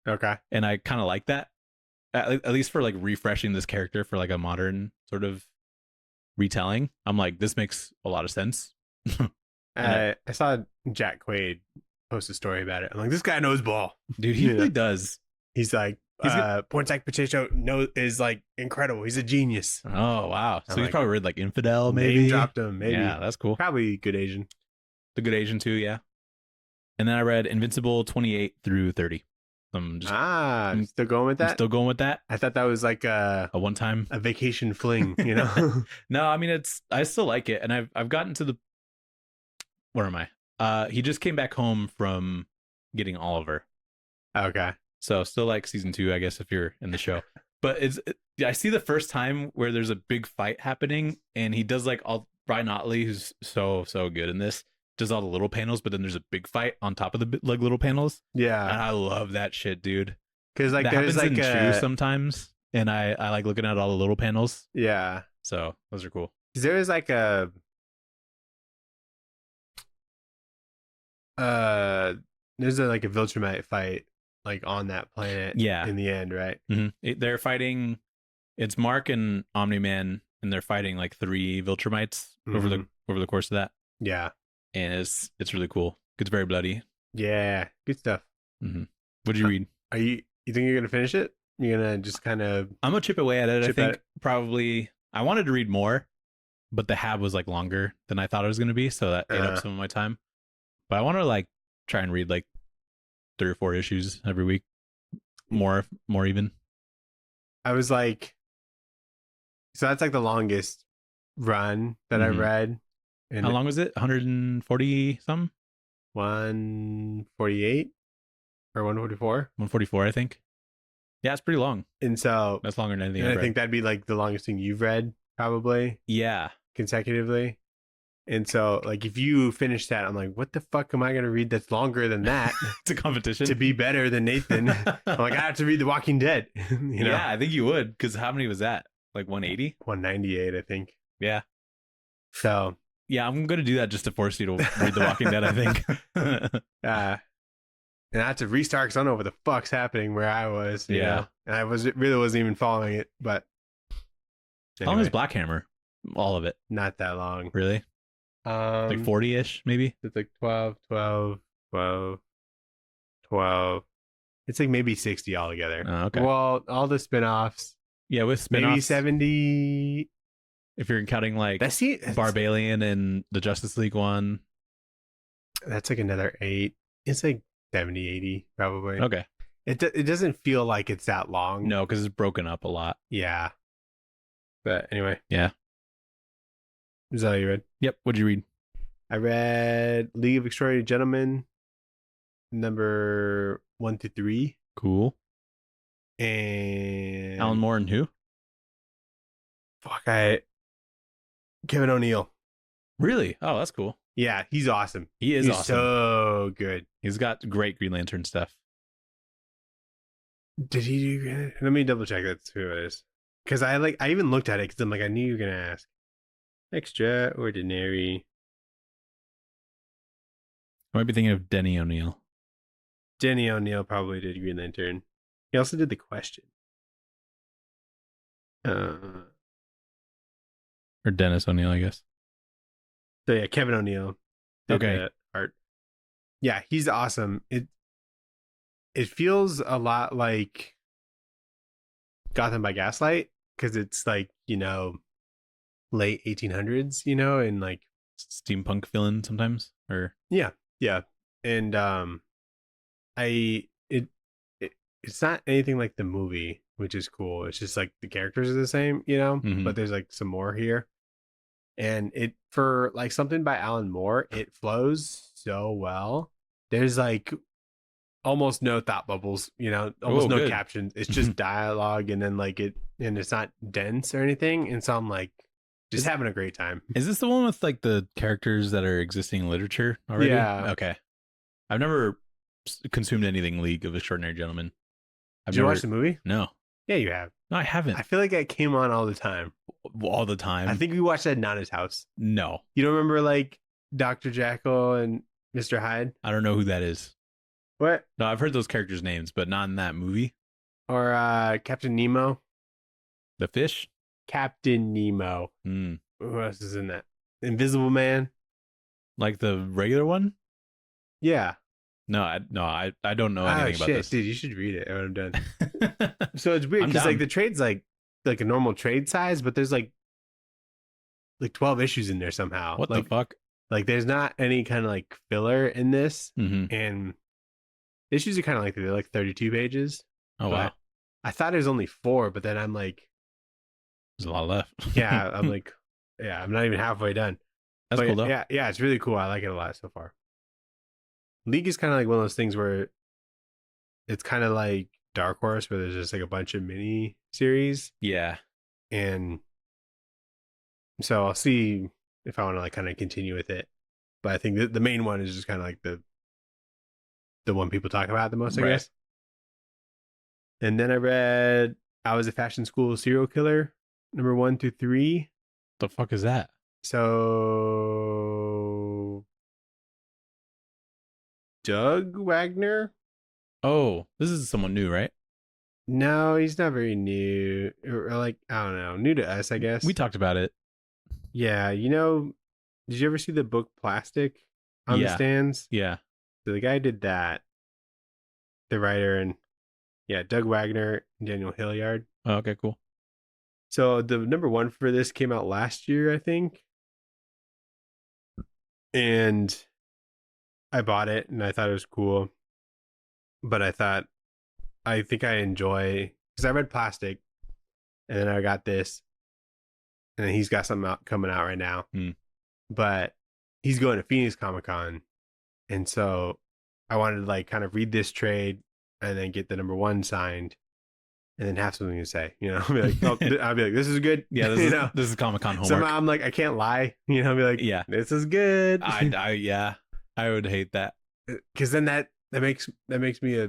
Speaker 1: Okay.
Speaker 2: And I kind of like that. at least for like refreshing this character for like a modern sort of retelling. I'm like, this makes a lot of sense.
Speaker 1: I saw Jack Quaid post a story about it. I'm like, this guy knows ball.
Speaker 2: Dude, he really does.
Speaker 1: He's like, Pornsack Potato is like incredible. He's a genius.
Speaker 2: Oh wow! So
Speaker 1: I'm
Speaker 2: he's
Speaker 1: like,
Speaker 2: probably read like Infidel, maybe.
Speaker 1: Name dropped him, maybe.
Speaker 2: Yeah, that's cool.
Speaker 1: Probably Good Asian.
Speaker 2: The Good Asian too, yeah. And then I read Invincible 28 through 30. I'm
Speaker 1: still going with that.
Speaker 2: I'm still going with that.
Speaker 1: I thought that was like
Speaker 2: a one time,
Speaker 1: a vacation fling, you know.
Speaker 2: No, I mean I still like it, and I've gotten to the. Where am I? He just came back home from getting Oliver.
Speaker 1: Okay.
Speaker 2: So still like season 2, I guess, if you're in the show. But I see the first time where there's a big fight happening, and he does like all Brian Otley, who's so good in this, does all the little panels, but then there's a big fight on top of the like little panels.
Speaker 1: Yeah,
Speaker 2: and I love that shit, dude.
Speaker 1: Because like
Speaker 2: that
Speaker 1: there's
Speaker 2: happens
Speaker 1: like
Speaker 2: in Chew sometimes, and I like looking at all the little panels.
Speaker 1: Yeah,
Speaker 2: so those are cool.
Speaker 1: There is like a like a Viltrumite fight like on that planet.
Speaker 2: Yeah,
Speaker 1: in the end, right?
Speaker 2: Mm-hmm. They're fighting. It's Mark and Omni-Man, and they're fighting like 3 Viltrumites over the course of that.
Speaker 1: Yeah,
Speaker 2: and it's really cool. It's very bloody.
Speaker 1: Yeah, good stuff.
Speaker 2: Mm-hmm. What'd you read?
Speaker 1: You think you're gonna finish it? You're gonna just kind of...
Speaker 2: I'm gonna chip away at it. I think probably I wanted to read more, but the hab was like longer than I thought it was gonna be, so that ate up some of my time. But I want to like try and read like 3 or 4 issues every week, more even.
Speaker 1: I was like, so that's like the longest run that I read.
Speaker 2: And how long was it? 140 something?
Speaker 1: 148 or 144?
Speaker 2: 144, I think. Yeah, it's pretty long.
Speaker 1: And so
Speaker 2: that's longer than anything.
Speaker 1: And I think that'd be like the longest thing you've read, probably.
Speaker 2: Yeah.
Speaker 1: Consecutively. And so, like, if you finish that, I'm like, what the fuck am I going to read that's longer than that?
Speaker 2: It's a competition.
Speaker 1: To be better than Nathan. I'm like, I have to read The Walking Dead. You know?
Speaker 2: Yeah, I think you would. Because how many was that? Like 180?
Speaker 1: 198, I think.
Speaker 2: Yeah.
Speaker 1: So.
Speaker 2: Yeah, I'm going to do that just to force you to read The Walking Dead, I think.
Speaker 1: And I had to restart because I don't know what the fuck's happening where I was. You know? And I really wasn't even following it. But
Speaker 2: anyway. How long is Black Hammer? All of it?
Speaker 1: Not that long.
Speaker 2: Really? Like 40-ish, maybe?
Speaker 1: It's like 12. It's like maybe 60 altogether.
Speaker 2: Oh, okay.
Speaker 1: Well, all the spinoffs.
Speaker 2: Yeah, with spinoffs.
Speaker 1: Maybe 70.
Speaker 2: If you're counting like Barbalian and the Justice League one.
Speaker 1: That's like another 8. It's like 70, 80 probably.
Speaker 2: Okay.
Speaker 1: It doesn't feel like it's that long.
Speaker 2: No, because it's broken up a lot.
Speaker 1: Yeah. But anyway.
Speaker 2: Yeah.
Speaker 1: Is that all you read?
Speaker 2: Yep. What'd you read?
Speaker 1: I read League of Extraordinary Gentlemen, number 1 to 3.
Speaker 2: Cool.
Speaker 1: And
Speaker 2: Alan Moore and who?
Speaker 1: Kevin O'Neill.
Speaker 2: Really? Oh, that's cool.
Speaker 1: Yeah, he's awesome.
Speaker 2: He's awesome.
Speaker 1: So good.
Speaker 2: He's got great Green Lantern stuff.
Speaker 1: Did he do Green Lantern? Let me double check that's who it is. Because I even looked at it because I'm like, I knew you were going to ask. Extraordinary.
Speaker 2: I might be thinking of Denny O'Neill.
Speaker 1: Denny O'Neill probably did Green Lantern. He also did The Question.
Speaker 2: Or Dennis O'Neill, I guess.
Speaker 1: So yeah, Kevin O'Neill did the art. Yeah, he's awesome. It feels a lot like Gotham by Gaslight because it's like, you know, late 1800s, you know, and like
Speaker 2: steampunk villain sometimes, or
Speaker 1: yeah, and it's not anything like the movie, which is cool. It's just like the characters are the same, you know, but there's like some more here, and it for like something by Alan Moore, it flows so well. There's like almost no thought bubbles, you know, almost no captions. It's just dialogue, and then like and it's not dense or anything, and so I'm like just having a great time.
Speaker 2: Is this the one with like the characters that are existing in literature already?
Speaker 1: Yeah.
Speaker 2: Okay. I've never consumed anything League of Extraordinary Gentlemen.
Speaker 1: Did you watch the movie?
Speaker 2: No.
Speaker 1: Yeah, you have.
Speaker 2: No, I haven't.
Speaker 1: I feel like it came on all the time.
Speaker 2: All the time?
Speaker 1: I think we watched that at Nana's house.
Speaker 2: No.
Speaker 1: You don't remember like Dr. Jekyll and Mr. Hyde?
Speaker 2: I don't know who that is.
Speaker 1: What?
Speaker 2: No, I've heard those characters' names, but not in that movie.
Speaker 1: Or Captain Nemo.
Speaker 2: The fish.
Speaker 1: Captain Nemo.
Speaker 2: Mm.
Speaker 1: Who else is in that? Invisible Man.
Speaker 2: Like the regular one?
Speaker 1: Yeah.
Speaker 2: No, I don't know anything about this.
Speaker 1: Dude, you should read it. I'm done. So it's weird
Speaker 2: I'm
Speaker 1: because
Speaker 2: down.
Speaker 1: like the trade's like a normal trade size, but there's like 12 issues in there somehow.
Speaker 2: What
Speaker 1: like,
Speaker 2: the fuck?
Speaker 1: Like there's not any kind of like filler in this,
Speaker 2: Mm-hmm.
Speaker 1: and issues are kind of like they're like 32 pages.
Speaker 2: Oh wow,
Speaker 1: I thought it was only 4, but then I'm like,
Speaker 2: there's a lot left.
Speaker 1: yeah, I'm like, yeah, I'm not even halfway done.
Speaker 2: That's
Speaker 1: But
Speaker 2: cool though.
Speaker 1: Yeah, it's really cool. I like it a lot so far. League is kind of like one of those things where it's kind of like Dark Horse, where there's just like a bunch of mini series,
Speaker 2: Yeah.
Speaker 1: and so I'll see if I want to like kind of continue with it. But I think the main one is just kind of like the one people talk about the most, I guess. And then I read I Was a Fashion School Serial Killer, number 1 through 3.
Speaker 2: The fuck is that?
Speaker 1: So Doug Wagner?
Speaker 2: Oh, this is someone new, right?
Speaker 1: No, he's not very new. Or like, I don't know, new to us, I guess.
Speaker 2: We talked about it.
Speaker 1: Yeah, you know, did you ever see the book Plastic on the stands?
Speaker 2: Yeah.
Speaker 1: So the guy did that. The writer, and yeah, Doug Wagner and Daniel Hilliard.
Speaker 2: Oh, okay, cool.
Speaker 1: So the number 1 for this came out last year, I think. And I bought it and I thought it was cool. But I think I enjoy, because I read Plastic and then I got this, and then he's got something coming out right now. But he's going to Phoenix Comic-Con, and so I wanted to like kind of read this trade and then get the number 1 signed and then have something to say, you know. I'll be like, I'll be like, this is good.
Speaker 2: Yeah, this is Comic-Con homework.
Speaker 1: Somehow I'm like, I can't lie, you know. I'll be like,
Speaker 2: yeah,
Speaker 1: this is good.
Speaker 2: I would hate that,
Speaker 1: because then that makes me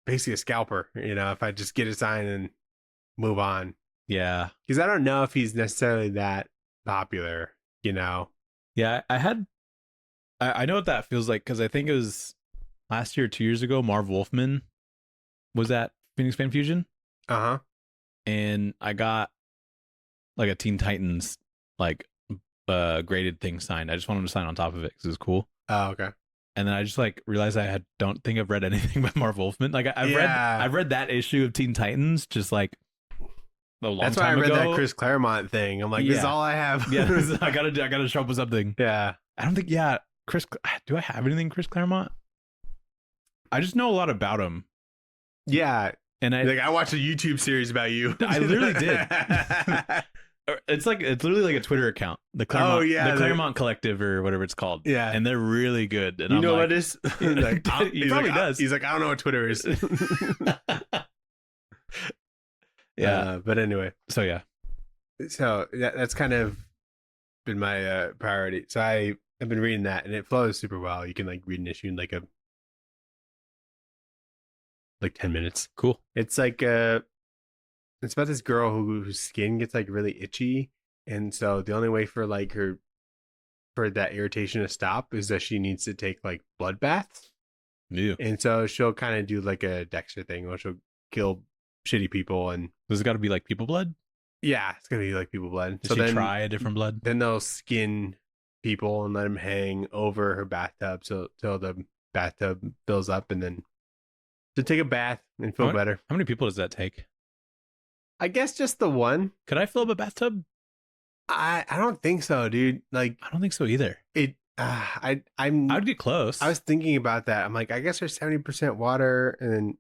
Speaker 1: basically a scalper, you know, if I just get a sign and move on.
Speaker 2: Yeah,
Speaker 1: because I don't know if he's necessarily that popular, you know.
Speaker 2: Yeah, I know what that feels like, because I think it was last year or 2 years ago, Marv Wolfman was at Phoenix Fan Fusion.
Speaker 1: Uh-huh.
Speaker 2: And I got like a Teen Titans like graded thing signed. I just wanted to sign on top of it because it was cool.
Speaker 1: Oh, okay.
Speaker 2: And then I just like realized don't think I've read anything by Marv Wolfman. Like I've read that issue of Teen Titans just like a long time ago.
Speaker 1: That's why I read that Chris Claremont thing. I'm like, this is all I have.
Speaker 2: Yeah, I gotta show up with something.
Speaker 1: Yeah.
Speaker 2: I don't think do I have anything Chris Claremont? I just know a lot about him.
Speaker 1: Yeah.
Speaker 2: And
Speaker 1: I watched a YouTube series about you.
Speaker 2: I literally did. It's literally like a Twitter account. The Claremont, the Claremont Collective or whatever it's called.
Speaker 1: Yeah.
Speaker 2: And they're really good. And
Speaker 1: you know what it is?
Speaker 2: He probably does.
Speaker 1: He's like, I don't know what Twitter is.
Speaker 2: Yeah.
Speaker 1: But anyway.
Speaker 2: So yeah.
Speaker 1: So that's kind of been my priority. So I've been reading that, and it flows super well. You can like read an issue in like 10 minutes.
Speaker 2: Cool.
Speaker 1: It's like it's about this girl whose skin gets like really itchy, and so the only way for like for that irritation to stop is that she needs to take like blood baths.
Speaker 2: Yeah.
Speaker 1: And so she'll kind of do like a Dexter thing where she'll kill shitty people. And
Speaker 2: does it got to be like people blood?
Speaker 1: Yeah, it's gonna be like people blood.
Speaker 2: Does she try a different blood?
Speaker 1: Then they'll skin people and let them hang over her bathtub till the bathtub fills up, and then to take a bath and feel better.
Speaker 2: How many people does that take?
Speaker 1: I guess just the one.
Speaker 2: Could I fill up a bathtub?
Speaker 1: I don't think so, dude. Like,
Speaker 2: I don't think so either.
Speaker 1: I'd
Speaker 2: get close.
Speaker 1: I was thinking about that. I'm like, I guess there's 70% water, and then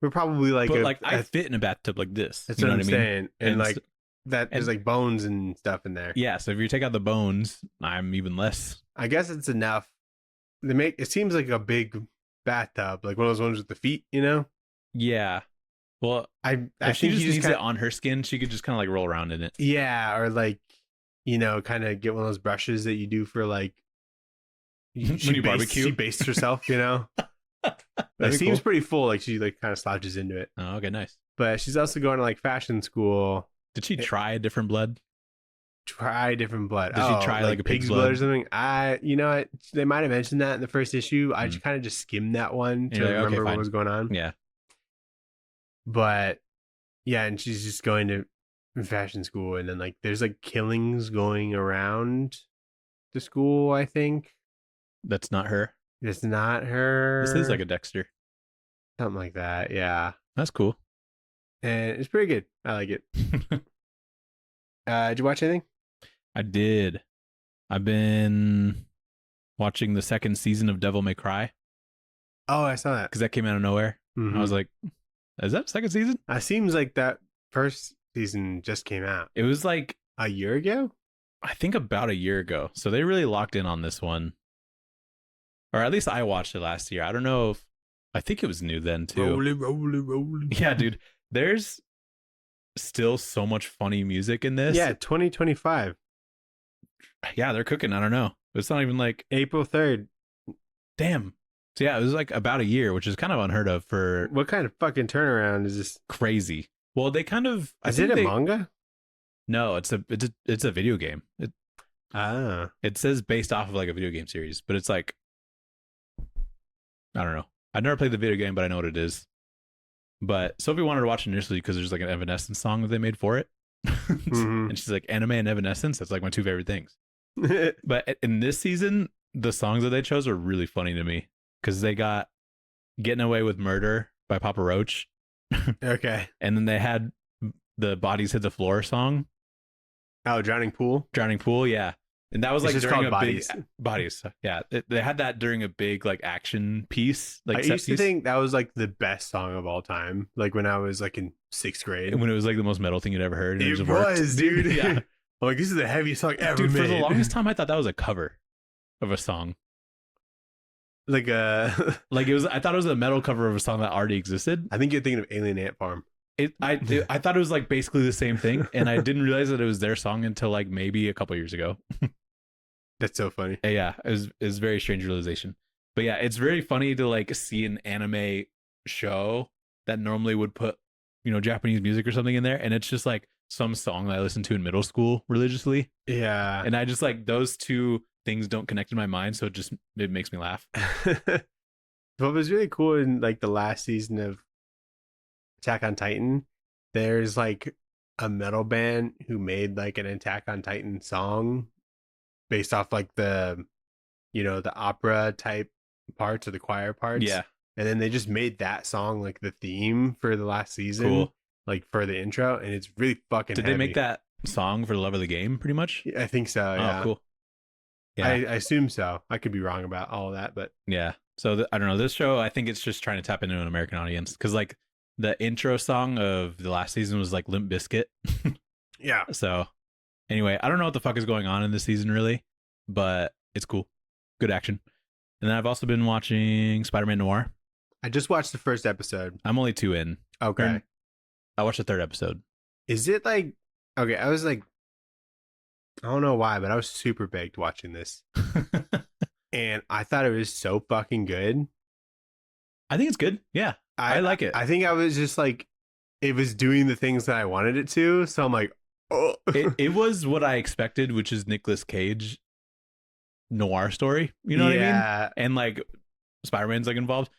Speaker 1: we're probably like,
Speaker 2: but I fit in a bathtub like this.
Speaker 1: That's what I'm saying. And like there's like bones and stuff in there.
Speaker 2: Yeah. So if you take out the bones, I'm even less.
Speaker 1: I guess it's enough. It seems like a big bathtub, like one of those ones with the feet, you know?
Speaker 2: Yeah. Well, I if she just needs it on her skin, she could just kind of like roll around in it.
Speaker 1: Yeah, or like, you know, kind of get one of those brushes that you do for like
Speaker 2: when you barbecue.
Speaker 1: She bastes herself, you know. It seems pretty full. Like she like kind of slouches into it.
Speaker 2: Oh, okay, nice.
Speaker 1: But she's also going to like fashion school.
Speaker 2: Did she try a different blood?
Speaker 1: Try different blood.
Speaker 2: Did she try like a pig's blood
Speaker 1: or something? You know what? They might have mentioned that in the first issue. I just kind of skimmed that one to remember what was going on.
Speaker 2: Yeah.
Speaker 1: But yeah, and she's just going to fashion school, and then like there's like killings going around the school. I think
Speaker 2: That's not her.
Speaker 1: it's not her.
Speaker 2: This is like a Dexter.
Speaker 1: something like that. Yeah,
Speaker 2: That's cool.
Speaker 1: and it's pretty good. I like it. Did you watch anything?
Speaker 2: I did. I've been watching the second season of Devil May Cry
Speaker 1: Oh, I saw that.
Speaker 2: because that came out of nowhere.
Speaker 1: Mhm.
Speaker 2: I was like, is that second season?
Speaker 1: It seems like that first season just came out
Speaker 2: It was like,
Speaker 1: a year ago.
Speaker 2: I think about a year ago. So they really locked in on this one. Or at least I watched it last year. I don't know if, I think it was new then too.
Speaker 1: Rolling.
Speaker 2: Yeah, dude. There's still so much funny music in this.
Speaker 1: Yeah, 2025,
Speaker 2: Yeah, they're cooking. I don't know. It's not even like,
Speaker 1: April 3rd.
Speaker 2: damn. So yeah, it was like about a year, which is kind of unheard of for
Speaker 1: What kind of fucking turnaround is this?
Speaker 2: crazy. Well, they kind of,
Speaker 1: Is it a manga?
Speaker 2: No, it's a video game. It says based off of like a video game series, but it's like, I don't know. I've never played the video game, but I know what it is. But Sophie wanted to watch it initially because there's like an Evanescence song that they made for it.
Speaker 1: Mhm.
Speaker 2: And she's like, anime and Evanescence, that's like my two favorite things. But in this season, the songs that they chose are really funny to me because they got Getting Away with Murder by Papa Roach.
Speaker 1: Okay.
Speaker 2: And then they had the Bodies Hit the Floor song,
Speaker 1: Oh, Drowning Pool.
Speaker 2: Drowning Pool. Yeah. And that was
Speaker 1: It's
Speaker 2: like
Speaker 1: just
Speaker 2: during a
Speaker 1: called Bodies.
Speaker 2: big Bodies. Yeah. They had that during a big like action piece. Like
Speaker 1: I
Speaker 2: set
Speaker 1: used to
Speaker 2: piece.
Speaker 1: think that was like the best song of all time. Like when I was like in 6th grade.
Speaker 2: When it was like the most metal thing you'd ever heard. And
Speaker 1: It
Speaker 2: just worked.
Speaker 1: was, dude.
Speaker 2: Yeah.
Speaker 1: I'm like, this is the heaviest song ever
Speaker 2: Dude,
Speaker 1: made.
Speaker 2: for the longest time, I thought that was a cover of a song.
Speaker 1: Like
Speaker 2: Like it was, I thought it was a metal cover of a song that already existed.
Speaker 1: I think you're thinking of Alien Ant Farm.
Speaker 2: I thought it was like basically the same thing, and I didn't realize that it was their song until like maybe a couple years ago.
Speaker 1: That's so funny.
Speaker 2: Yeah, it was a very strange realization. But yeah, it's very funny to like see an anime show that normally would put, Japanese music or something in there, and it's just like some song that I listened to in middle school religiously.
Speaker 1: Yeah.
Speaker 2: And I just like those two things don't connect in my mind, so it makes me laugh.
Speaker 1: What was really cool in like the last season of Attack on Titan, there's like a metal band who made like an Attack on Titan song based off like the opera type parts or the choir parts.
Speaker 2: Yeah,
Speaker 1: And then they just made that song like the theme for the last season.
Speaker 2: cool.
Speaker 1: Like for the intro, and it's really fucking
Speaker 2: Did they make that song for the love of the game, pretty much?
Speaker 1: I think so, yeah.
Speaker 2: Oh, cool. Yeah,
Speaker 1: I assume so. I could be wrong about all of that, but
Speaker 2: yeah. So I don't know. This show, I think it's just trying to tap into an American audience because like the intro song of the last season was like Limp Bizkit.
Speaker 1: yeah.
Speaker 2: So anyway, I don't know what the fuck is going on in this season really, but it's cool. Good action. And then I've also been watching Spider-Man Noir.
Speaker 1: I just watched the first episode.
Speaker 2: I'm only 2 in.
Speaker 1: Okay.
Speaker 2: I watched the 3rd episode.
Speaker 1: Is it like okay, I was like I don't know why, but I was super baked watching this. And I thought it was so fucking good.
Speaker 2: I think it's good. Yeah. I like it.
Speaker 1: I think I was just like it was doing the things that I wanted it to, so I'm like, oh.
Speaker 2: it was what I expected, which is Nicolas Cage noir story. You know what I mean? And like Spider-Man's like involved.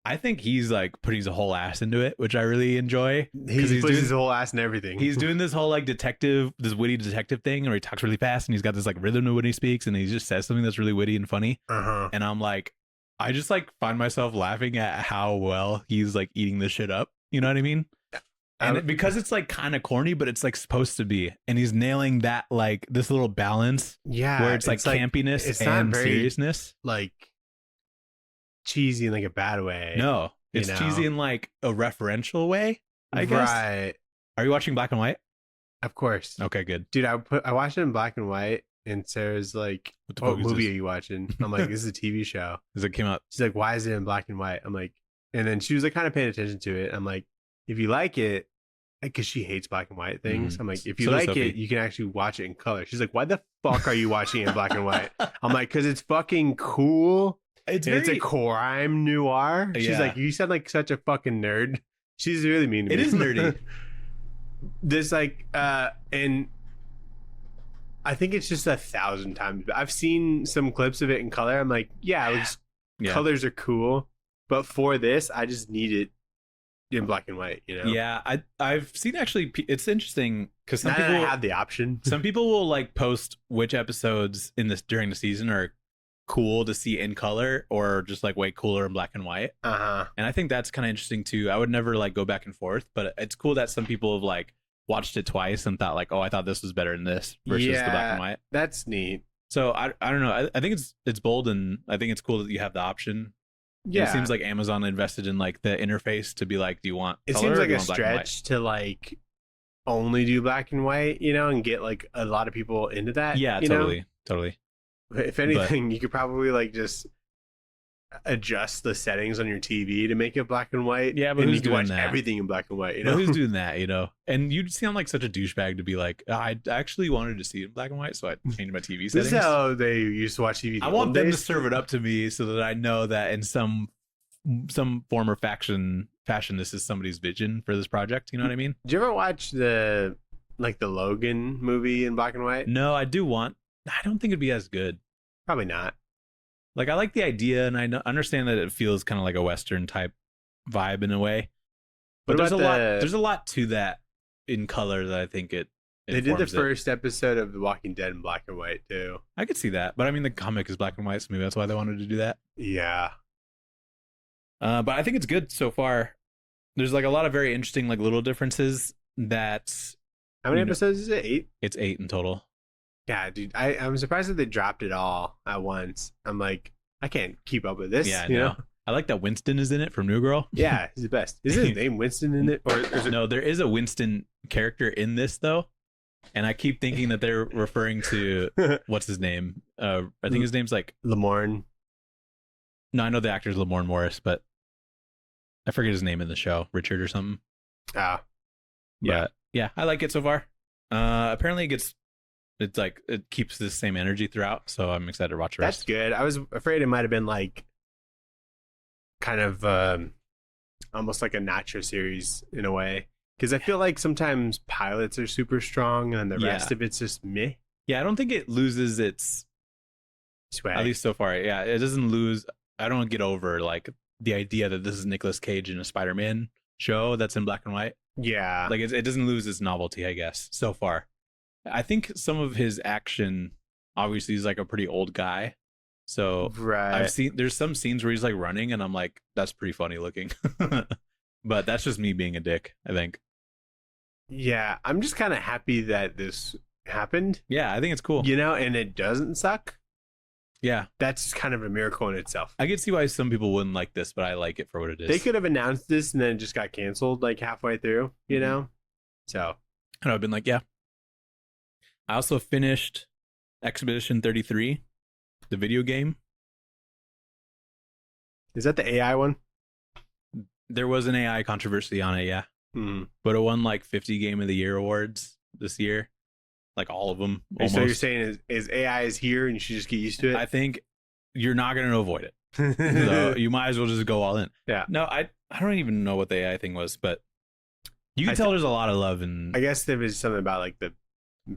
Speaker 2: I think he's like putting his whole ass into it, which I really enjoy.
Speaker 1: He's
Speaker 2: doing
Speaker 1: his whole ass and everything.
Speaker 2: He's doing this whole like this witty detective thing where he talks really fast and he's got this like rhythm to when he speaks and he just says something that's really witty and funny.
Speaker 1: Uh-huh.
Speaker 2: And I'm like, I just like find myself laughing at how well he's like eating this shit up. You know what I mean? And because it's like kind of corny, but it's like supposed to be. And he's nailing that like this little balance where it's like campiness
Speaker 1: it's
Speaker 2: and
Speaker 1: not very,
Speaker 2: seriousness.
Speaker 1: Like cheesy in like a bad way.
Speaker 2: No, it's cheesy in like a referential way, I guess.
Speaker 1: Right.
Speaker 2: Are you watching Black and White?
Speaker 1: Of course.
Speaker 2: Okay, good.
Speaker 1: Dude, I watched it in black and white, and Sarah's like, what movie are you watching? I'm like, this is a TV show.
Speaker 2: Because it came out.
Speaker 1: She's like, why is it in black and white? I'm like, and then she was like kind of paying attention to it. I'm like, if you like it, because she hates black and white things. I'm like, if you like it, you can actually watch it in color. She's like, why the fuck are you watching it in black and white? I'm like, because it's fucking cool. It's a crime noir. She's like, you sound like such a fucking nerd. She's really mean to me.
Speaker 2: It is nerdy.
Speaker 1: There's like, and I think it's just 1,000 times. I've seen some clips of it in color. I'm like, colors are cool. But for this, I just need it in black and white, you know?
Speaker 2: Yeah, I've seen actually. It's interesting because some
Speaker 1: Now
Speaker 2: people
Speaker 1: that I have the option.
Speaker 2: some people will like post which episodes in this during the season are cool to see in color or just like way cooler in black and white. And I think that's kind of interesting too. I would never like go back and forth, but it's cool that some people have like watched it twice and thought like, oh, I thought this was better than this versus the black and white.
Speaker 1: That's neat.
Speaker 2: So I don't know. I think it's bold, and I think it's cool that you have the option.
Speaker 1: Yeah,
Speaker 2: And it seems like Amazon invested in like the interface to be like, do you want
Speaker 1: it
Speaker 2: color
Speaker 1: seems
Speaker 2: or
Speaker 1: like
Speaker 2: do you
Speaker 1: a
Speaker 2: want black and white?
Speaker 1: stretch to like only do black and white, you know, and get like a lot of people into that.
Speaker 2: Yeah,
Speaker 1: you know?
Speaker 2: totally.
Speaker 1: If anything, you could probably like just adjust the settings on your TV to make it black and white.
Speaker 2: Yeah, but
Speaker 1: and
Speaker 2: who's
Speaker 1: you can
Speaker 2: doing
Speaker 1: watch
Speaker 2: that?
Speaker 1: everything in black and white. You
Speaker 2: But
Speaker 1: know,
Speaker 2: who's doing that, you know? And you sound like such a douchebag to be like, I actually wanted to see it in black and white, so I changed my TV
Speaker 1: this
Speaker 2: settings.
Speaker 1: is how they used to watch TV.
Speaker 2: I want them to serve it up to me so that I know that in some form or fashion, this is somebody's vision for this project. You know what I mean?
Speaker 1: Did you ever watch the Logan movie in black and white?
Speaker 2: No, I do want. I don't think it'd be as good.
Speaker 1: Probably not.
Speaker 2: Like, I like the idea, and I understand that it feels kind of like a Western type vibe in a way. But
Speaker 1: What
Speaker 2: there's
Speaker 1: about
Speaker 2: there's a lot to that in color that I think it.
Speaker 1: They did the
Speaker 2: informs it.
Speaker 1: first episode of The Walking Dead in black and white too.
Speaker 2: I could see that, but I mean, the comic is black and white, so maybe that's why they wanted to do that.
Speaker 1: Yeah.
Speaker 2: But I think it's good so far. There's like a lot of very interesting like little differences that.
Speaker 1: How many
Speaker 2: You know-
Speaker 1: episodes is it? 8?
Speaker 2: It's 8 in total.
Speaker 1: Yeah, dude. I'm surprised that they dropped it all at once. I'm like, I can't keep up with this.
Speaker 2: Yeah, I
Speaker 1: you
Speaker 2: know. I like that Winston is in it from New Girl.
Speaker 1: Yeah, he's the best. Is his name Winston in it? Or is it
Speaker 2: No, there is a Winston character in this though, and I keep thinking that they're referring to what's his name. I think his name's like
Speaker 1: Lamorne?
Speaker 2: no, I know the actor's Lamorne Morris, but I forget his name in the show, Richard or something.
Speaker 1: Ah,
Speaker 2: Yeah, I like it so far. Apparently it keeps the same energy throughout, so I'm excited to watch the
Speaker 1: that's
Speaker 2: rest.
Speaker 1: good. I was afraid it might have been like kind of almost like a nacho series in a way. Because I feel like sometimes pilots are super strong and the
Speaker 2: Yeah.
Speaker 1: rest of it's just meh.
Speaker 2: Yeah, I don't think it loses its
Speaker 1: Swag.
Speaker 2: at least so far. Yeah, it doesn't lose. I don't get over like the idea that this is Nicolas Cage in a Spider-Man show that's in black and white.
Speaker 1: Yeah.
Speaker 2: Like it doesn't lose its novelty, I guess, so far. I think some of his action, obviously, he's like a pretty old guy. So
Speaker 1: right.
Speaker 2: I've seen there's some scenes where he's like running, and I'm like, that's pretty funny looking. But that's just me being a dick, I think.
Speaker 1: Yeah, I'm just kind of happy that this happened,
Speaker 2: Yeah, I think it's cool.
Speaker 1: you know, and it doesn't suck.
Speaker 2: Yeah,
Speaker 1: That's kind of a miracle in itself.
Speaker 2: I can see why some people wouldn't like this, but I like it for what it is.
Speaker 1: They could have announced this and then it just got canceled like halfway through, you
Speaker 2: Mhm.
Speaker 1: know? So,
Speaker 2: And I've been like, yeah. I also finished Expedition 33, the video game.
Speaker 1: is that the AI one?
Speaker 2: There was an AI controversy on it, yeah.
Speaker 1: Hmm.
Speaker 2: But it won like 50 Game of the Year awards this year. Like all of them. Almost.
Speaker 1: So you're saying is AI is here and you should just get used to
Speaker 2: I
Speaker 1: it?
Speaker 2: think you're not going to avoid it. So you might as well just go all in.
Speaker 1: Yeah.
Speaker 2: No, I don't even know what the AI thing was, but you can tell there's a lot of love and
Speaker 1: I guess there was something about like the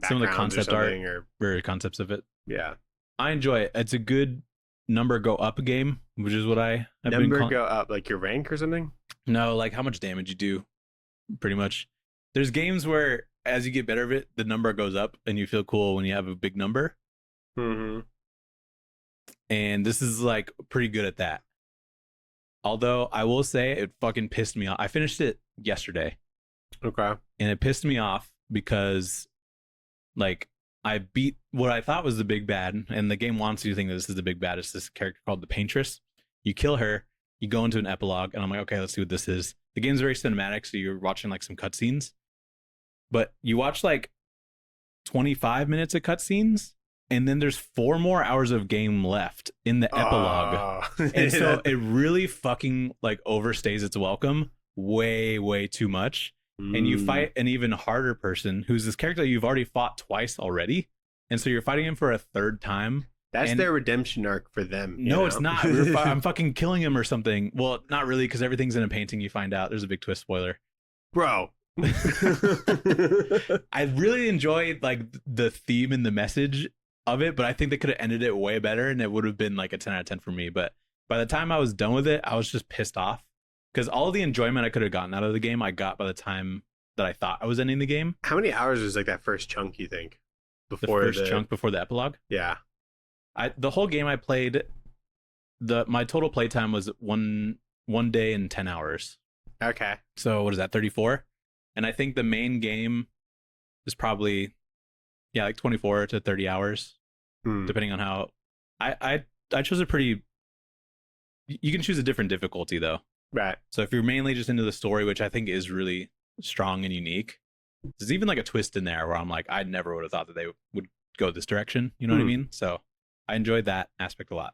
Speaker 2: some of the
Speaker 1: backgrounds or
Speaker 2: concept art,
Speaker 1: something, or
Speaker 2: very concepts of it.
Speaker 1: yeah.
Speaker 2: I enjoy it. It's a good number go up game, which is what I have been
Speaker 1: Number
Speaker 2: calling.
Speaker 1: go up like your rank or something?
Speaker 2: No, like how much damage you do, pretty much. There's games where as you get better at it, the number goes up and you feel cool when you have a big number.
Speaker 1: Mm-hmm.
Speaker 2: And this is like pretty good at that. Although I will say it fucking pissed me off. I finished it yesterday
Speaker 1: Okay.
Speaker 2: and it pissed me off because like I beat what I thought was the big bad, and the game wants you to think that this is the big bad. It's this character called the Paintress. You kill her, you go into an epilogue, and I'm like, okay, let's see what this is. The game's very cinematic, so you're watching like some cutscenes. But you watch like 25 minutes of cutscenes, and then there's 4 more hours of game left in the epilogue. And so it really fucking like overstays its welcome way, way too much. And you fight an even harder person who's this character that you've already fought twice already. And so you're fighting him for a third time.
Speaker 1: That's
Speaker 2: and-
Speaker 1: their redemption arc for them. you
Speaker 2: No,
Speaker 1: know?
Speaker 2: it's not. I'm fucking killing him or something. Well, not really, because everything's in a painting. You find out there's a big twist. Spoiler.
Speaker 1: Bro.
Speaker 2: I really enjoyed like the theme and the message of it, but I think they could have ended it way better, and it would have been like a 10 out of 10 for me. But by the time I was done with it, I was just pissed off because all the enjoyment I could have gotten out of the game, I got by the time that I thought I was ending the game.
Speaker 1: How many hours was like that first chunk, you think?
Speaker 2: Before the first chunk before the epilogue?
Speaker 1: Yeah.
Speaker 2: The whole game I played, my total playtime was one day and 10 hours.
Speaker 1: Okay.
Speaker 2: So what is that, 34? And I think the main game is probably, like 24 to 30 hours, depending on how. I chose a pretty. You can choose a different difficulty though.
Speaker 1: Right.
Speaker 2: So if you're mainly just into the story, which I think is really strong and unique, there's even like a twist in there where I'm like, I never would have thought that they would go this direction. You know what I mean? So I enjoyed that aspect a lot.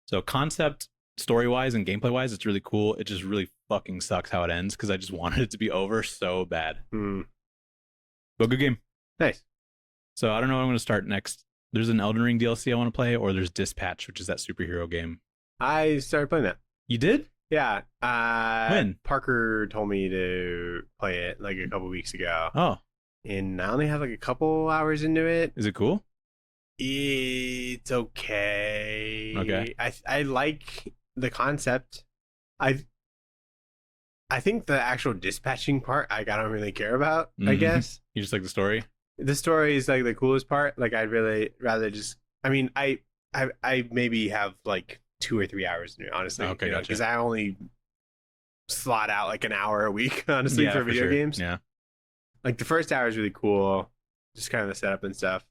Speaker 2: So concept, story-wise and gameplay-wise, it's really cool. It just really fucking sucks how it ends because I just wanted it to be over so bad. But good game.
Speaker 1: Nice.
Speaker 2: So I don't know what I'm going to start next. There's an Elden Ring DLC I want to play, or there's Dispatch, which is that superhero game.
Speaker 1: I started playing that.
Speaker 2: You did?
Speaker 1: Yeah.
Speaker 2: When?
Speaker 1: Parker told me to play it like a couple weeks ago.
Speaker 2: Oh.
Speaker 1: And I only have like a couple hours into it.
Speaker 2: Is it cool?
Speaker 1: It's okay.
Speaker 2: Okay.
Speaker 1: I like the concept. I think the actual dispatching part I don't really care about, I guess.
Speaker 2: You just like the story?
Speaker 1: The story is like the coolest part. Like I'd really rather just I maybe have like 2 or 3 hours in it, honestly.
Speaker 2: Okay, gotcha.
Speaker 1: Because I only slot out like an hour a week, honestly, for video games.
Speaker 2: Yeah.
Speaker 1: Like the first hour is really cool, just kind of the setup and stuff.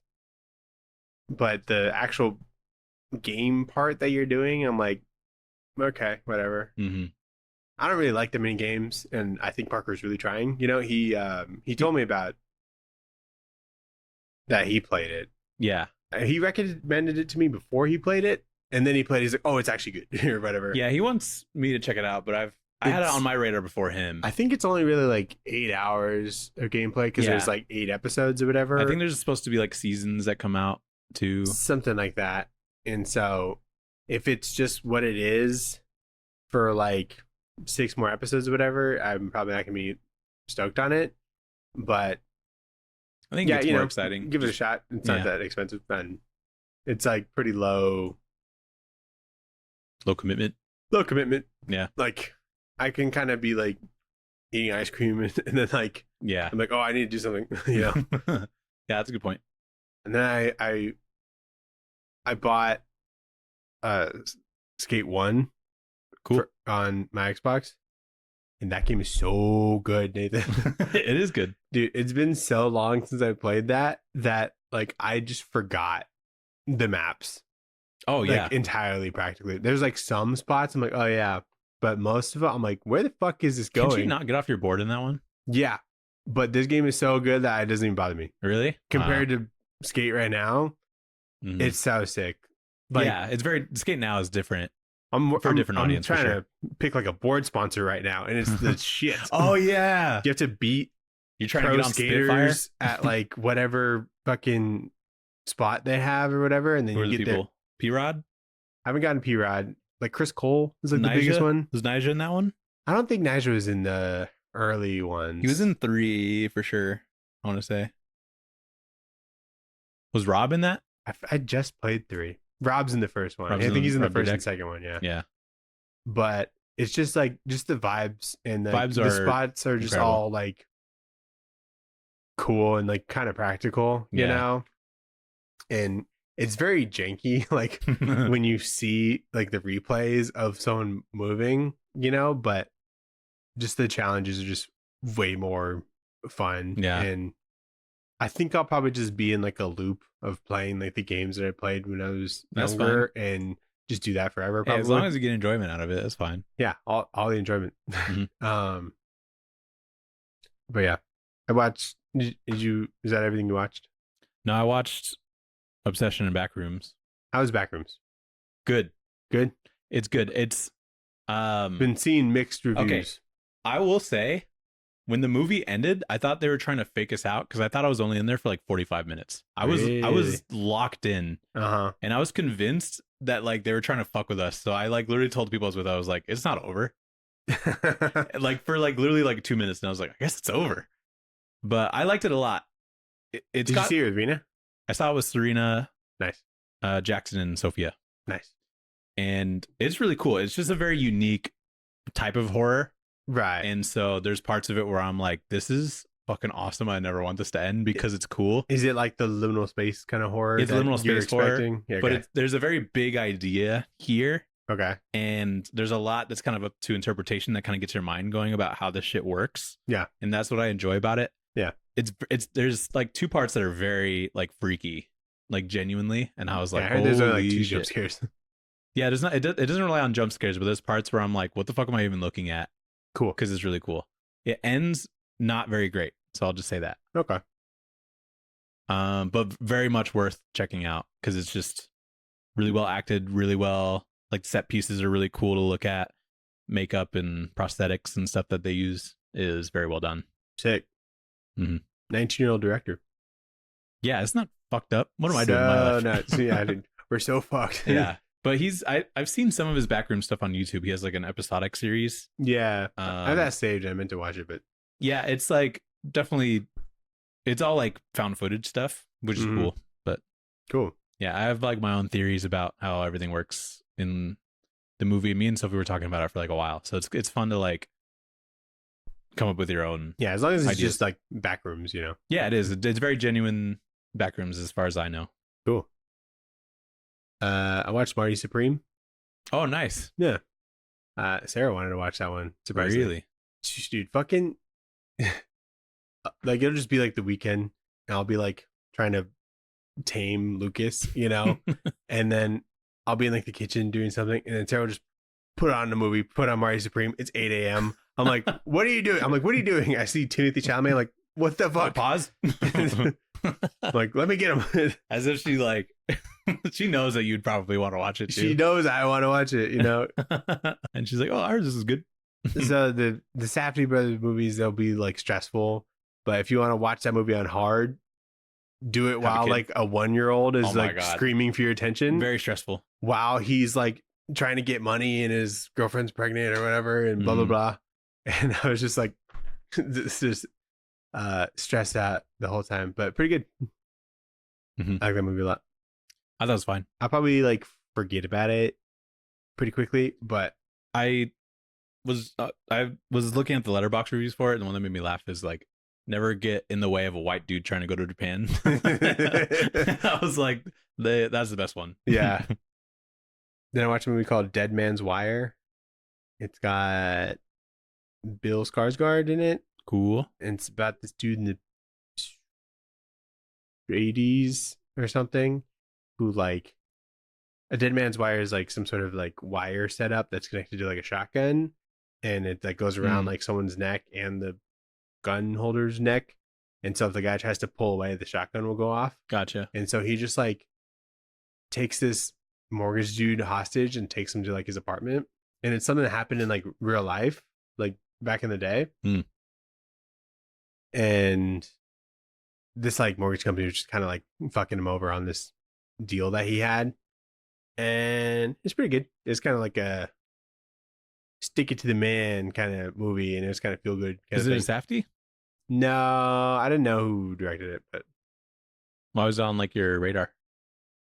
Speaker 1: But the actual game part that you're doing, I'm like, okay, whatever. I don't really like the mini games, and I think Parker's really trying. You know, he told me about that he played it.
Speaker 2: Yeah.
Speaker 1: He recommended it to me before he played it, and then he played it. He's like, oh, it's actually good, or whatever.
Speaker 2: Yeah, he wants me to check it out, but I had it on my radar before him.
Speaker 1: I think it's only really like 8 hours of gameplay because there's like 8 episodes or whatever.
Speaker 2: I think there's supposed to be like seasons that come out too. Something
Speaker 1: like that. And so if it's just what it is for like 6 more episodes or whatever, I'm probably not going to be stoked on it. But
Speaker 2: I think it's more exciting.
Speaker 1: Give it a shot. It's not that expensive. And it's like pretty low
Speaker 2: commitment.
Speaker 1: Low commitment.
Speaker 2: Yeah.
Speaker 1: Like I can kind of be like eating ice cream and then like, I'm like, oh, I need to do something, you know?
Speaker 2: Yeah, that's a good point.
Speaker 1: And then I bought Skate 1 on my Xbox. And that game is so good, Nathan.
Speaker 2: It is good.
Speaker 1: Dude, it's been so long since I played that like I just forgot the maps.
Speaker 2: Oh,
Speaker 1: like,
Speaker 2: yeah.
Speaker 1: Entirely, practically. There's like some spots I'm like, oh, yeah. But most of it, I'm like, where the fuck is this going?
Speaker 2: Can't you not get off your board in that one?
Speaker 1: Yeah. But this game is so good that it doesn't even bother me.
Speaker 2: Really?
Speaker 1: Compared to Skate right now, it's so sick.
Speaker 2: Like, yeah, Skate now is different. For a different audience.
Speaker 1: I'm trying to pick like a board sponsor right now, and it's the shit.
Speaker 2: Oh, yeah.
Speaker 1: You have to beat
Speaker 2: You're trying to get on
Speaker 1: skaters at like whatever fucking spot they have or whatever, and then you get there.
Speaker 2: P-Rod?
Speaker 1: I haven't gotten P-Rod. Like Chris Cole is like
Speaker 2: Nyjah?
Speaker 1: The biggest one.
Speaker 2: Was Nyjah in that one?
Speaker 1: I don't think Nyjah was in the early ones.
Speaker 2: He was in 3 for sure, I want to say. Was Rob in that?
Speaker 1: I just played 3. Rob's in the first one. I think he's in the first and second one, yeah.
Speaker 2: Yeah.
Speaker 1: But it's just like, just the vibes and the spots are just
Speaker 2: incredible.
Speaker 1: all like cool and like kind of practical, you know? And it's very janky, like when you see like the replays of someone moving, you know, but just the challenges are just way more fun.
Speaker 2: Yeah.
Speaker 1: And I think I'll probably just be in like a loop of playing like the games that I played when I was younger and just do that forever.
Speaker 2: Hey, as long as you get enjoyment out of it, that's fine.
Speaker 1: Yeah, all the enjoyment. But yeah, I watched. Is that everything you watched?
Speaker 2: No, I watched Obsession and Backrooms.
Speaker 1: How was Backrooms?
Speaker 2: Good. It's good. It's
Speaker 1: been seeing mixed reviews.
Speaker 2: Okay. I will say, when the movie ended, I thought they were trying to fake us out because I thought I was only in there for like 45 minutes. I was locked in, and I was convinced that like they were trying to fuck with us. So I like literally told people I was with, I was like, it's not over. Like for like literally like 2 minutes, and I was like, I guess it's over. But I liked it a lot.
Speaker 1: Did you see it with Rena?
Speaker 2: I saw it with Serena,
Speaker 1: nice,
Speaker 2: Jackson, and Sophia,
Speaker 1: nice,
Speaker 2: and it's really cool. It's just a very unique type of horror.
Speaker 1: Right.
Speaker 2: And so there's parts of it where I'm like, this is fucking awesome. I never want this to end because it's cool.
Speaker 1: Is it like the liminal space kind of horror?
Speaker 2: It's liminal space horror,
Speaker 1: Yeah,
Speaker 2: but
Speaker 1: okay.
Speaker 2: there's a very big idea here.
Speaker 1: Okay.
Speaker 2: And there's a lot that's kind of up to interpretation that kind of gets your mind going about how this shit works.
Speaker 1: Yeah.
Speaker 2: And that's what I enjoy about it.
Speaker 1: Yeah.
Speaker 2: It's there's like two parts that are very like freaky, like genuinely. And I was like,
Speaker 1: I heard there's only like 2
Speaker 2: shit.
Speaker 1: jump scares.
Speaker 2: Yeah, there's not. It doesn't rely on jump scares, but there's parts where I'm like, what the fuck am I even looking at?
Speaker 1: Cool.
Speaker 2: Because it's really cool. It ends not very great, so I'll just say that.
Speaker 1: Okay.
Speaker 2: But very much worth checking out because it's just really well acted, really well. Like set pieces are really cool to look at. Makeup and prosthetics and stuff that they use is very well done.
Speaker 1: Sick. 19-year-old director.
Speaker 2: Yeah, it's not fucked up. What am I doing in my life?
Speaker 1: Nuts. Yeah, dude, we're so fucked.
Speaker 2: Yeah. But I've seen some of his backroom stuff on YouTube. He has like an episodic series.
Speaker 1: Yeah. I have that saved. I meant to watch it, but
Speaker 2: yeah, it's like definitely, it's all like found footage stuff, which is cool. But
Speaker 1: cool.
Speaker 2: Yeah, I have like my own theories about how everything works in the movie. Me and Sophie were talking about it for like a while, so it's fun to like come up with your own.
Speaker 1: Yeah, as long as it's
Speaker 2: ideas.
Speaker 1: just like backrooms, you know.
Speaker 2: Yeah, it is. It's very genuine backrooms as far as I know.
Speaker 1: Cool. I watched Marty Supreme.
Speaker 2: Oh, nice.
Speaker 1: Yeah. Sarah wanted to watch that one. Surprisingly.
Speaker 2: Really?
Speaker 1: Dude, fucking like it'll just be like the weekend and I'll be like trying to tame Lucas, you know, and then I'll be in like the kitchen doing something and then Sarah will just put on the movie, put on Marty Supreme. It's 8 a.m. I'm like, what are you doing? I'm like, what are you doing? I see Timothy Chalamet, like, what the fuck?
Speaker 2: Pause.
Speaker 1: Like, let me get him.
Speaker 2: As if she like she knows that you'd probably want to watch it too.
Speaker 1: She knows I want to watch it, you know.
Speaker 2: And she's like, oh, I heard this is good.
Speaker 1: So the Safdie brothers movies, they'll be like stressful, but if you want to watch that movie on hard, do it while like a 1-year-old is like screaming for your attention.
Speaker 2: Very stressful.
Speaker 1: While he's like trying to get money and his girlfriend's pregnant or whatever and blah blah blah. And I was just like this is stressed out the whole time, but pretty good. I like that movie a lot.
Speaker 2: I thought it was fine.
Speaker 1: I'll probably like forget about it pretty quickly, but
Speaker 2: I was looking at the letterbox reviews for it, and the one that made me laugh is like, never get in the way of a white dude trying to go to Japan. I was like, that's the best one.
Speaker 1: Yeah. Then I watched a movie called Dead Man's Wire. It's got Bill Skarsgård in it.
Speaker 2: Cool.
Speaker 1: And it's about this dude in the 80s or something who like a dead man's wire is like some sort of like wire setup that's connected to like a shotgun, and it like goes around like someone's neck and the gun holder's neck, and so if the guy tries to pull away, the shotgun will go off.
Speaker 2: Gotcha.
Speaker 1: And so he just like takes this mortgage dude hostage and takes him to like his apartment, and it's something that happened in like real life, like back in the day. And this like mortgage company was just kind of like fucking him over on this deal that he had, and it's pretty good. It's kind of like a stick it to the man kind of movie, and it's kind of feel good.
Speaker 2: Is it a Safdie?
Speaker 1: No, I didn't know who directed it, but
Speaker 2: why was it on like your radar?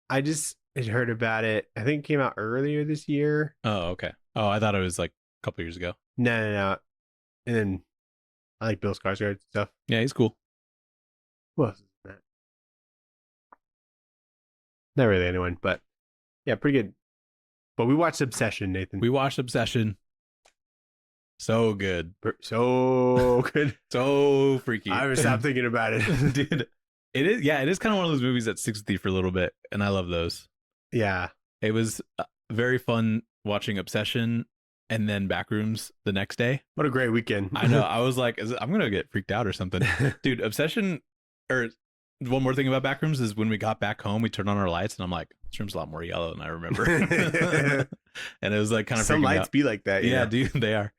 Speaker 1: I just had heard about it. I think it came out earlier this year.
Speaker 2: Oh, okay. Oh, I thought it was like a couple years ago.
Speaker 1: No. And then I like Bill Skarsgård stuff.
Speaker 2: Yeah, he's cool.
Speaker 1: What else is that? Not really anyone, but yeah, pretty good. But we watched Obsession, Nathan.
Speaker 2: We watched Obsession. So good.
Speaker 1: So good.
Speaker 2: So freaky.
Speaker 1: I haven't stopped thinking about it.
Speaker 2: Dude, it is. Yeah, it is kind of one of those movies that sticks with you for a little bit. And I love those.
Speaker 1: Yeah.
Speaker 2: It was very fun watching Obsession and then Backrooms the next day.
Speaker 1: What a great weekend.
Speaker 2: I know. I was like, I'm going to get freaked out or something. Dude, Obsession, or one more thing about Backrooms is when we got back home, we turned on our lights and I'm like, this room's a lot more yellow than I remember. And it was like kind of
Speaker 1: some lights
Speaker 2: out.
Speaker 1: Be like that.
Speaker 2: Yeah, dude, they are.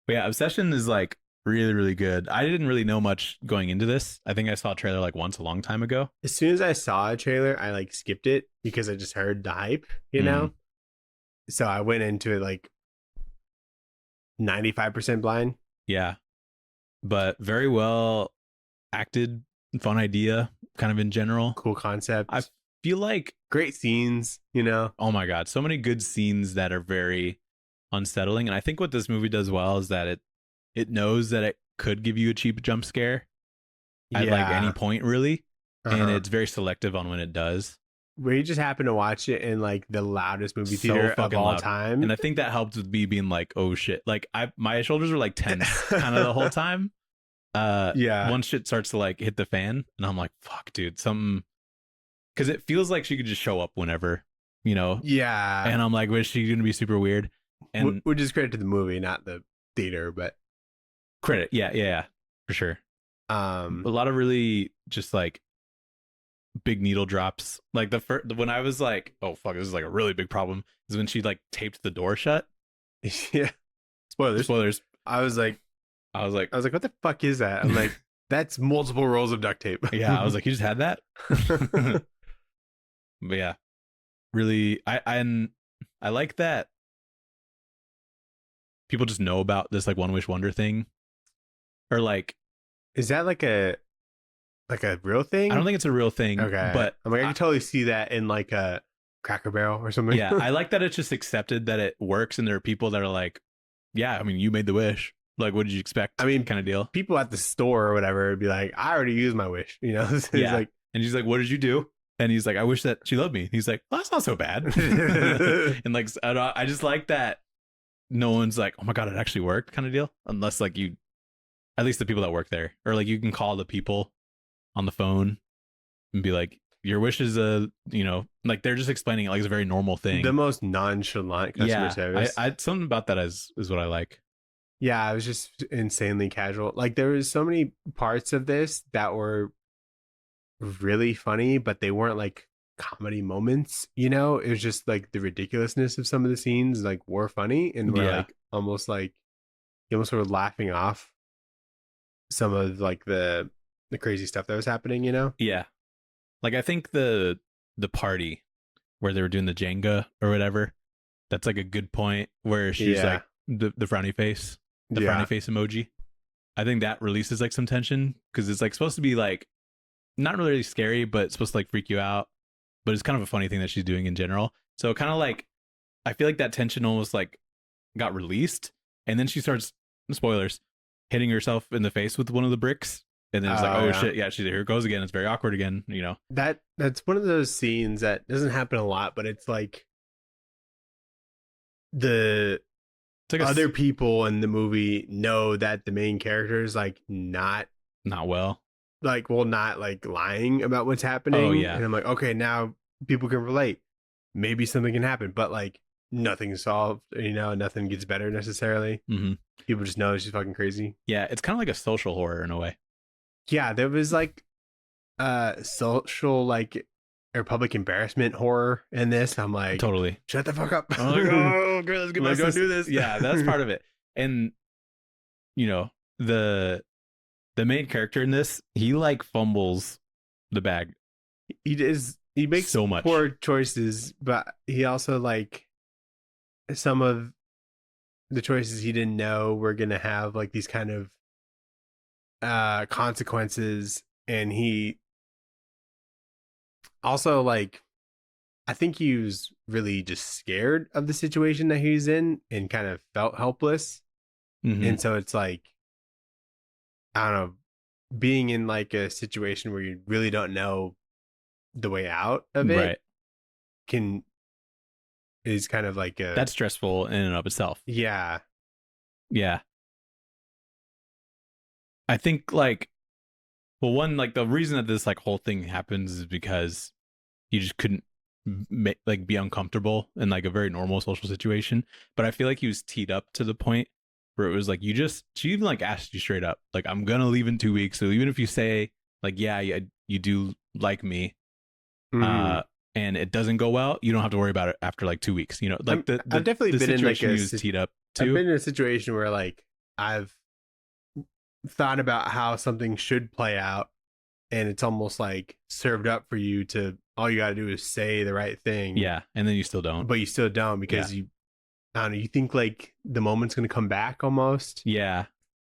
Speaker 2: But yeah, Obsession is like really, really good. I didn't really know much going into this. I think I saw a trailer like once a long time ago.
Speaker 1: As soon as I saw a trailer, I like skipped it because I just heard the hype, you know? So I went into it like 95% blind.
Speaker 2: Yeah. But very well acted, fun idea, kind of in general.
Speaker 1: Cool concept.
Speaker 2: I feel like
Speaker 1: great scenes, you know?
Speaker 2: Oh my God. So many good scenes that are very unsettling. And I think what this movie does well is that it knows that it could give you a cheap jump scare at like any point, really. And it's very selective on when it does.
Speaker 1: We just happened to watch it in like the loudest movie theater of all time.
Speaker 2: And I think that helped with me being like, oh shit. Like my shoulders were like tense kind of the whole time. Once shit starts to like hit the fan and I'm like, fuck, dude, something, because it feels like she could just show up whenever, you know?
Speaker 1: Yeah.
Speaker 2: And I'm like, was she gonna be super weird? And
Speaker 1: which is credit to the movie, not the theater, but
Speaker 2: credit. Yeah, for sure. A lot of really just like big needle drops. Like when I was like, oh fuck, this is like a really big problem, is when she like taped the door shut.
Speaker 1: Yeah. Spoilers. I was like, what the fuck is that? I'm like, that's multiple rolls of duct tape.
Speaker 2: Yeah, I was like, you just had that? But yeah, really, I like that people just know about this like One Wish Wonder thing, or like,
Speaker 1: is that like a real thing?
Speaker 2: I don't think it's a real thing.
Speaker 1: Okay,
Speaker 2: but
Speaker 1: I'm like, I can totally see that in like a Cracker Barrel or something.
Speaker 2: Yeah, I like that it's just accepted that it works, and there are people that are like, yeah, I mean, you made the wish. Like, what did you expect? I mean, kind of deal.
Speaker 1: People at the store or whatever would be like, I already used my wish, you know?
Speaker 2: Yeah.
Speaker 1: Like,
Speaker 2: and she's like, what did you do? And he's like, I wish that she loved me. And he's like, well, that's not so bad. And like, I just like that no one's like, oh my God, it actually worked kind of deal. Unless like at least the people that work there, or like you can call the people on the phone and be like, your wish is like they're just explaining it like it's a very normal thing.
Speaker 1: The most nonchalant customer service.
Speaker 2: I something about that is what I like.
Speaker 1: Yeah, it was just insanely casual. Like there was so many parts of this that were really funny, but they weren't like comedy moments, you know? It was just like the ridiculousness of some of the scenes like were funny, and were like almost like you almost were laughing off some of like the crazy stuff that was happening, you know?
Speaker 2: Yeah. Like I think the party where they were doing the Jenga or whatever, that's like a good point where she's like the frowny face. The frowny face emoji. I think that releases like some tension, because it's like supposed to be like not really scary, but it's supposed to like freak you out. But it's kind of a funny thing that she's doing in general. So kind of like, I feel like that tension almost like got released, and then she starts, spoilers, hitting herself in the face with one of the bricks, and then it's like, oh shit, yeah, here it goes again. It's very awkward again, you know.
Speaker 1: That's one of those scenes that doesn't happen a lot, but it's like like other people in the movie know that the main character is like not
Speaker 2: well,
Speaker 1: like, well, not like lying about what's happening.
Speaker 2: Oh yeah.
Speaker 1: And I'm like, okay, now people can relate. Maybe something can happen, but like nothing's solved, you know, nothing gets better necessarily.
Speaker 2: Mm-hmm.
Speaker 1: People just know she's fucking crazy.
Speaker 2: Yeah, it's kind of like a social horror in a way.
Speaker 1: Yeah, there was like social like or public embarrassment horror in this. I'm like,
Speaker 2: totally,
Speaker 1: shut the fuck up.
Speaker 2: I'm like, oh girl, let's
Speaker 1: go do this.
Speaker 2: Yeah, that's part of it. And you know, the main character in this, he like fumbles the bag.
Speaker 1: He makes
Speaker 2: so much
Speaker 1: poor choices, but he also like some of the choices he didn't know were gonna have like these kind of consequences, and he also like, I think he was really just scared of the situation that he was in and kind of felt helpless.
Speaker 2: Mm-hmm.
Speaker 1: And so it's like, I don't know, being in like a situation where you really don't know the way out of it is kind of like
Speaker 2: that's stressful in and of itself.
Speaker 1: Yeah.
Speaker 2: I think like, well, one, like the reason that this like whole thing happens is because you just couldn't like be uncomfortable in like a very normal social situation. But I feel like he was teed up to the point where it was like, she even like asked you straight up, like, I'm gonna leave in 2 weeks, so even if you say like, yeah, you do like me, and it doesn't go well, you don't have to worry about it after like 2 weeks, you know. Like
Speaker 1: I've definitely been in like
Speaker 2: he was teed up to.
Speaker 1: I've been in a situation where like I've thought about how something should play out, and it's almost like served up for you to, all you got to do is say the right thing.
Speaker 2: Yeah, and then you still don't.
Speaker 1: But you still don't, because I don't know, you think like the moment's gonna come back almost.
Speaker 2: Yeah.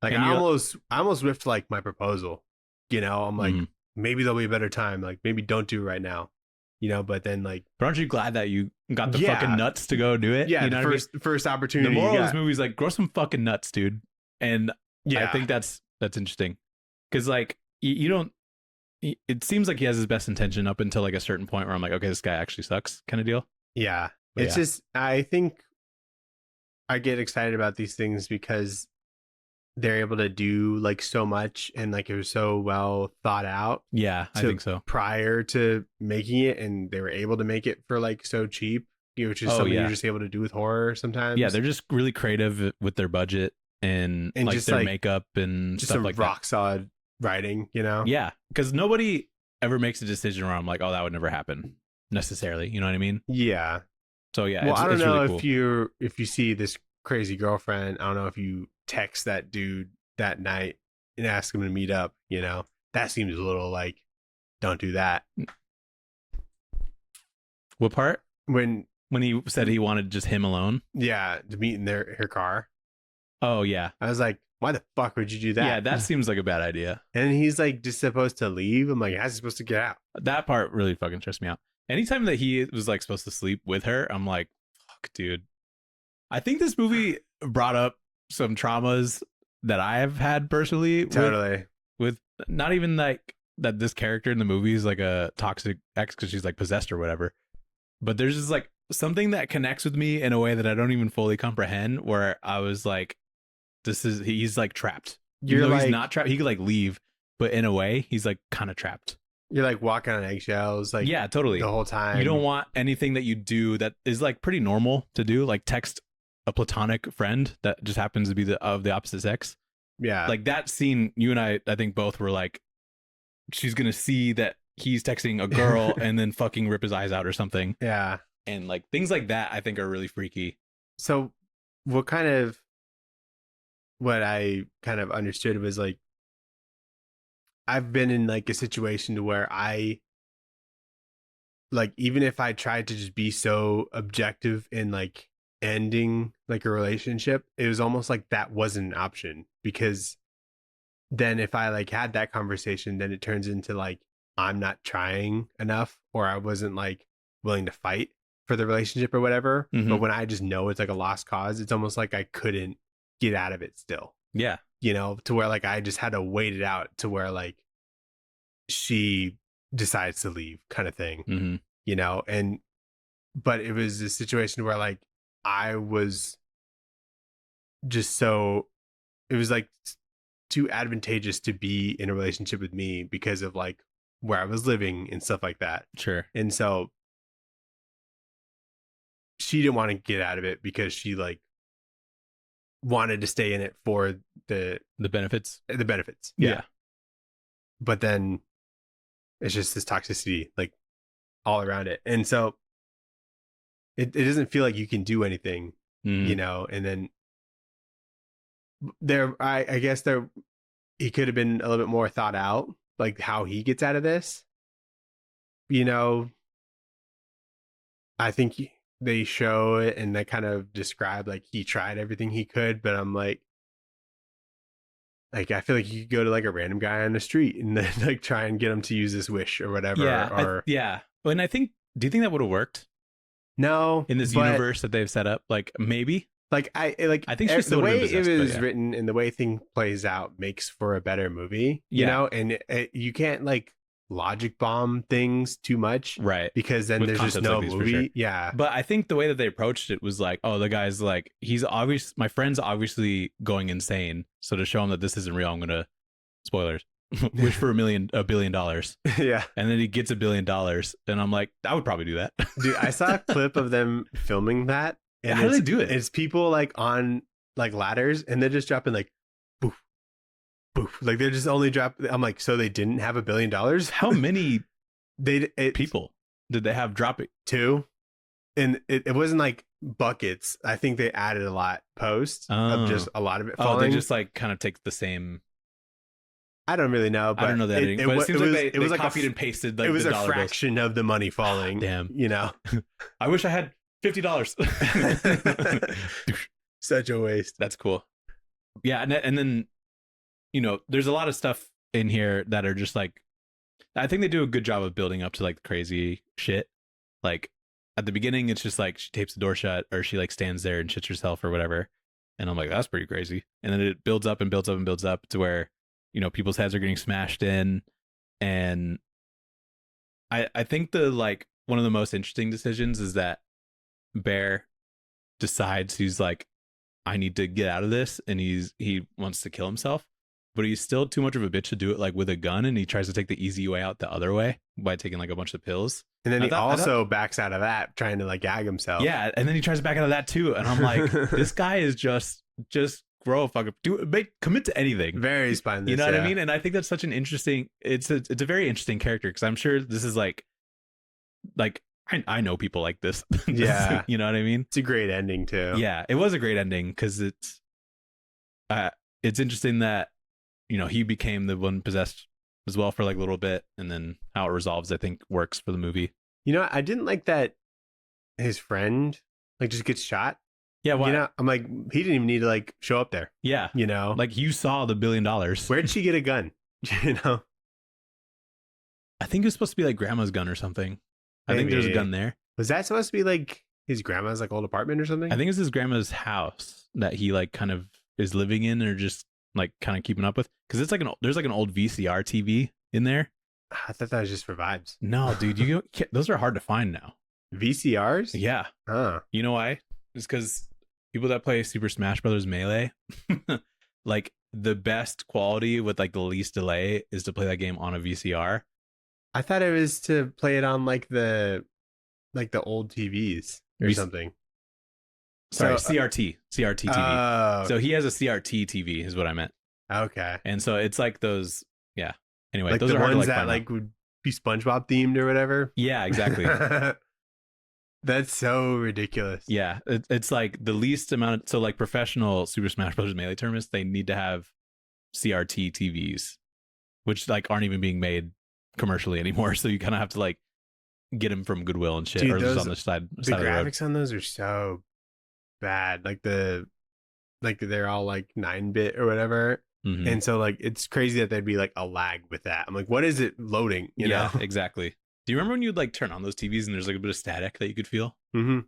Speaker 1: Like I almost whiffed like my proposal. You know, I'm like, maybe there'll be a better time. Like maybe don't do it right now. You know, but then like,
Speaker 2: but aren't you glad that you got the fucking nuts to go do it?
Speaker 1: Yeah,
Speaker 2: you know
Speaker 1: first opportunity.
Speaker 2: The moral of this movie is like, grow some fucking nuts, dude. And
Speaker 1: Yeah.
Speaker 2: I think that's interesting because like you don't. It seems like he has his best intention up until like a certain point where I'm like, okay, this guy actually sucks, kind of deal.
Speaker 1: Yeah.
Speaker 2: But
Speaker 1: It's
Speaker 2: yeah.
Speaker 1: just, I think I get excited about these things because they're able to do like so much and like it was so well thought out.
Speaker 2: Yeah, I think so.
Speaker 1: Prior to making it, and they were able to make it for like so cheap, which is something you're just able to do with horror sometimes.
Speaker 2: Yeah, they're just really creative with their budget and like
Speaker 1: just
Speaker 2: their
Speaker 1: like
Speaker 2: makeup and
Speaker 1: just
Speaker 2: stuff
Speaker 1: some
Speaker 2: like
Speaker 1: rock
Speaker 2: that.
Speaker 1: solid writing, you know?
Speaker 2: Yeah, because nobody ever makes a decision where I'm like, oh, that would never happen necessarily. You know what I mean?
Speaker 1: Yeah.
Speaker 2: So yeah,
Speaker 1: Well, I don't know
Speaker 2: really cool.
Speaker 1: if you see this crazy girlfriend, I don't know if you text that dude that night and ask him to meet up, you know? That seems a little like, don't do that.
Speaker 2: What part?
Speaker 1: When
Speaker 2: he said he wanted just him alone?
Speaker 1: Yeah, to meet in her car.
Speaker 2: Oh yeah.
Speaker 1: I was like, why the fuck would you do that?
Speaker 2: Yeah, that seems like a bad idea.
Speaker 1: And he's like just supposed to leave. I'm like, how's he supposed to get out?
Speaker 2: That part really fucking stressed me out. Anytime that he was like supposed to sleep with her, I'm like, fuck, dude. I think this movie brought up some traumas that I have had personally.
Speaker 1: Totally.
Speaker 2: With not even like that this character in the movie is like a toxic ex because she's like possessed or whatever. But there's just like something that connects with me in a way that I don't even fully comprehend, where I was like, he's like trapped. You're like, he's not trapped. He could like leave, but in a way, he's like kind of trapped.
Speaker 1: You're like walking on eggshells, like
Speaker 2: yeah, totally
Speaker 1: the whole time.
Speaker 2: You don't want anything that you do that is like pretty normal to do, like text a platonic friend that just happens to be of the opposite sex.
Speaker 1: Yeah,
Speaker 2: like that scene. You and I think both were like, she's gonna see that he's texting a girl and then fucking rip his eyes out or something.
Speaker 1: Yeah,
Speaker 2: and like things like that, I think are really freaky.
Speaker 1: So, what I kind of understood was like, I've been in like a situation to where I like, even if I tried to just be so objective in like ending like a relationship, it was almost like that wasn't an option, because then if I like had that conversation, then it turns into like, I'm not trying enough, or I wasn't like willing to fight for the relationship or whatever.
Speaker 2: Mm-hmm.
Speaker 1: But when I just know it's like a lost cause, it's almost like I couldn't get out of it still.
Speaker 2: Yeah.
Speaker 1: You know, to where like I just had to wait it out to where like she decides to leave, kind of thing.
Speaker 2: Mm-hmm.
Speaker 1: You know, but it was a situation where like I was just so, it was like too advantageous to be in a relationship with me because of like where I was living and stuff like that.
Speaker 2: Sure.
Speaker 1: And so she didn't want to get out of it because she like wanted to stay in it for the
Speaker 2: benefits.
Speaker 1: The benefits.
Speaker 2: Yeah.
Speaker 1: But then it's just this toxicity like all around it. And so it doesn't feel like you can do anything, you know, and then I guess he could have been a little bit more thought out, like how he gets out of this. You know, I think they show it and they kind of describe like he tried everything he could, but I'm like I feel like you could go to like a random guy on the street and then like try and get him to use this wish or whatever.
Speaker 2: Yeah. Yeah. And I think, do you think that would have worked?
Speaker 1: No.
Speaker 2: In this universe that they've set up? Like maybe?
Speaker 1: Like I think she
Speaker 2: still
Speaker 1: the way
Speaker 2: possessed,
Speaker 1: it was written and the way thing plays out makes for a better movie, you know, and you can't like logic bomb things too much,
Speaker 2: right?
Speaker 1: Because then there's just no movie. Sure. Yeah.
Speaker 2: But I think the way that they approached it was like, oh, the guy's like, my friend's obviously going insane. So to show him that this isn't real, I'm gonna spoilers. Wish for $1 billion.
Speaker 1: Yeah.
Speaker 2: And then he gets $1 billion. And I'm like, I would probably do that.
Speaker 1: Dude, I saw a clip of them filming that. And
Speaker 2: how do they do it?
Speaker 1: It's people like on like ladders and they're just dropping like boof, boof. Like they're just only dropping. I'm like, so they didn't have $1 billion?
Speaker 2: How many
Speaker 1: people
Speaker 2: did they have drop it?
Speaker 1: 2. And it wasn't like buckets. I think they added a lot post of just a lot of it falling.
Speaker 2: Oh, they just like kind of take the same.
Speaker 1: I don't really know, but
Speaker 2: I don't know that. It seems like they
Speaker 1: like
Speaker 2: copied and pasted. Like
Speaker 1: it was
Speaker 2: the
Speaker 1: a fraction of the money falling.
Speaker 2: Damn,
Speaker 1: you know.
Speaker 2: I wish I had $50.
Speaker 1: Such a waste.
Speaker 2: That's cool. Yeah, and then you know, there's a lot of stuff in here that are just like, I think they do a good job of building up to like crazy shit. Like at the beginning, it's just like she tapes the door shut, or she like stands there and shits herself or whatever. And I'm like, that's pretty crazy. And then it builds up and builds up and builds up to where, you know, people's heads are getting smashed in. And I think the like one of the most interesting decisions is that Bear decides he's like, I need to get out of this, and he wants to kill himself, but he's still too much of a bitch to do it like with a gun, and he tries to take the easy way out the other way by taking like a bunch of pills.
Speaker 1: And then he also backs out of that, trying to like gag himself.
Speaker 2: Yeah, and then he tries to back out of that too, and I'm like, this guy is just grow a fucking commit to anything.
Speaker 1: Very spineless.
Speaker 2: You know what I mean? And I think that's such an interesting. It's a very interesting character, because I'm sure this is like I know people like this.
Speaker 1: Yeah.
Speaker 2: You know what I mean?
Speaker 1: It's a great ending too.
Speaker 2: Yeah, it was a great ending, because it's interesting that, you know, he became the one possessed as well for like a little bit, and then how it resolves, I think, works for the movie.
Speaker 1: You know, I didn't like that his friend like just gets shot.
Speaker 2: Yeah, why?
Speaker 1: You know, I'm like, he didn't even need to like show up there.
Speaker 2: Yeah,
Speaker 1: you know,
Speaker 2: like you saw the $1 billion.
Speaker 1: Where'd she get a gun? You know,
Speaker 2: I think it was supposed to be like grandma's gun or something.
Speaker 1: Maybe.
Speaker 2: I think there's a gun there.
Speaker 1: Was that supposed to be like his grandma's like old apartment or something?
Speaker 2: I think it's his grandma's house that he like kind of is living in, or just like kind of keeping up with, because it's like there's like an old VCR TV in there.
Speaker 1: I thought that was just for vibes.
Speaker 2: No, dude, those are hard to find now.
Speaker 1: VCRs?
Speaker 2: Yeah. You know why? It's because people that play Super Smash Brothers Melee, like the best quality with like the least delay is to play that game on a VCR.
Speaker 1: I thought it was to play it on like the old TVs or something.
Speaker 2: Sorry, CRT TV.
Speaker 1: Oh.
Speaker 2: So he has a CRT TV is what I meant.
Speaker 1: Okay.
Speaker 2: And so it's like those, yeah. Anyway,
Speaker 1: like
Speaker 2: those
Speaker 1: the
Speaker 2: are hard
Speaker 1: ones
Speaker 2: to, like,
Speaker 1: that like would be SpongeBob themed or whatever.
Speaker 2: Yeah, exactly.
Speaker 1: That's so ridiculous.
Speaker 2: Yeah, it's like the least amount of, so like professional Super Smash Bros. Melee tournaments, they need to have CRT TVs, which like aren't even being made commercially anymore. So you kind of have to like get them from Goodwill and shit.
Speaker 1: Dude,
Speaker 2: or just on the side of the road.
Speaker 1: graphics on those are so bad. Like they're all like 9-bit or whatever.
Speaker 2: Mm-hmm.
Speaker 1: And so like it's crazy that there'd be like a lag with that. I'm like, what is it loading? You know?
Speaker 2: Exactly. Do you remember when you'd like turn on those TVs and there's like a bit of static that you could feel?
Speaker 1: Mm-hmm.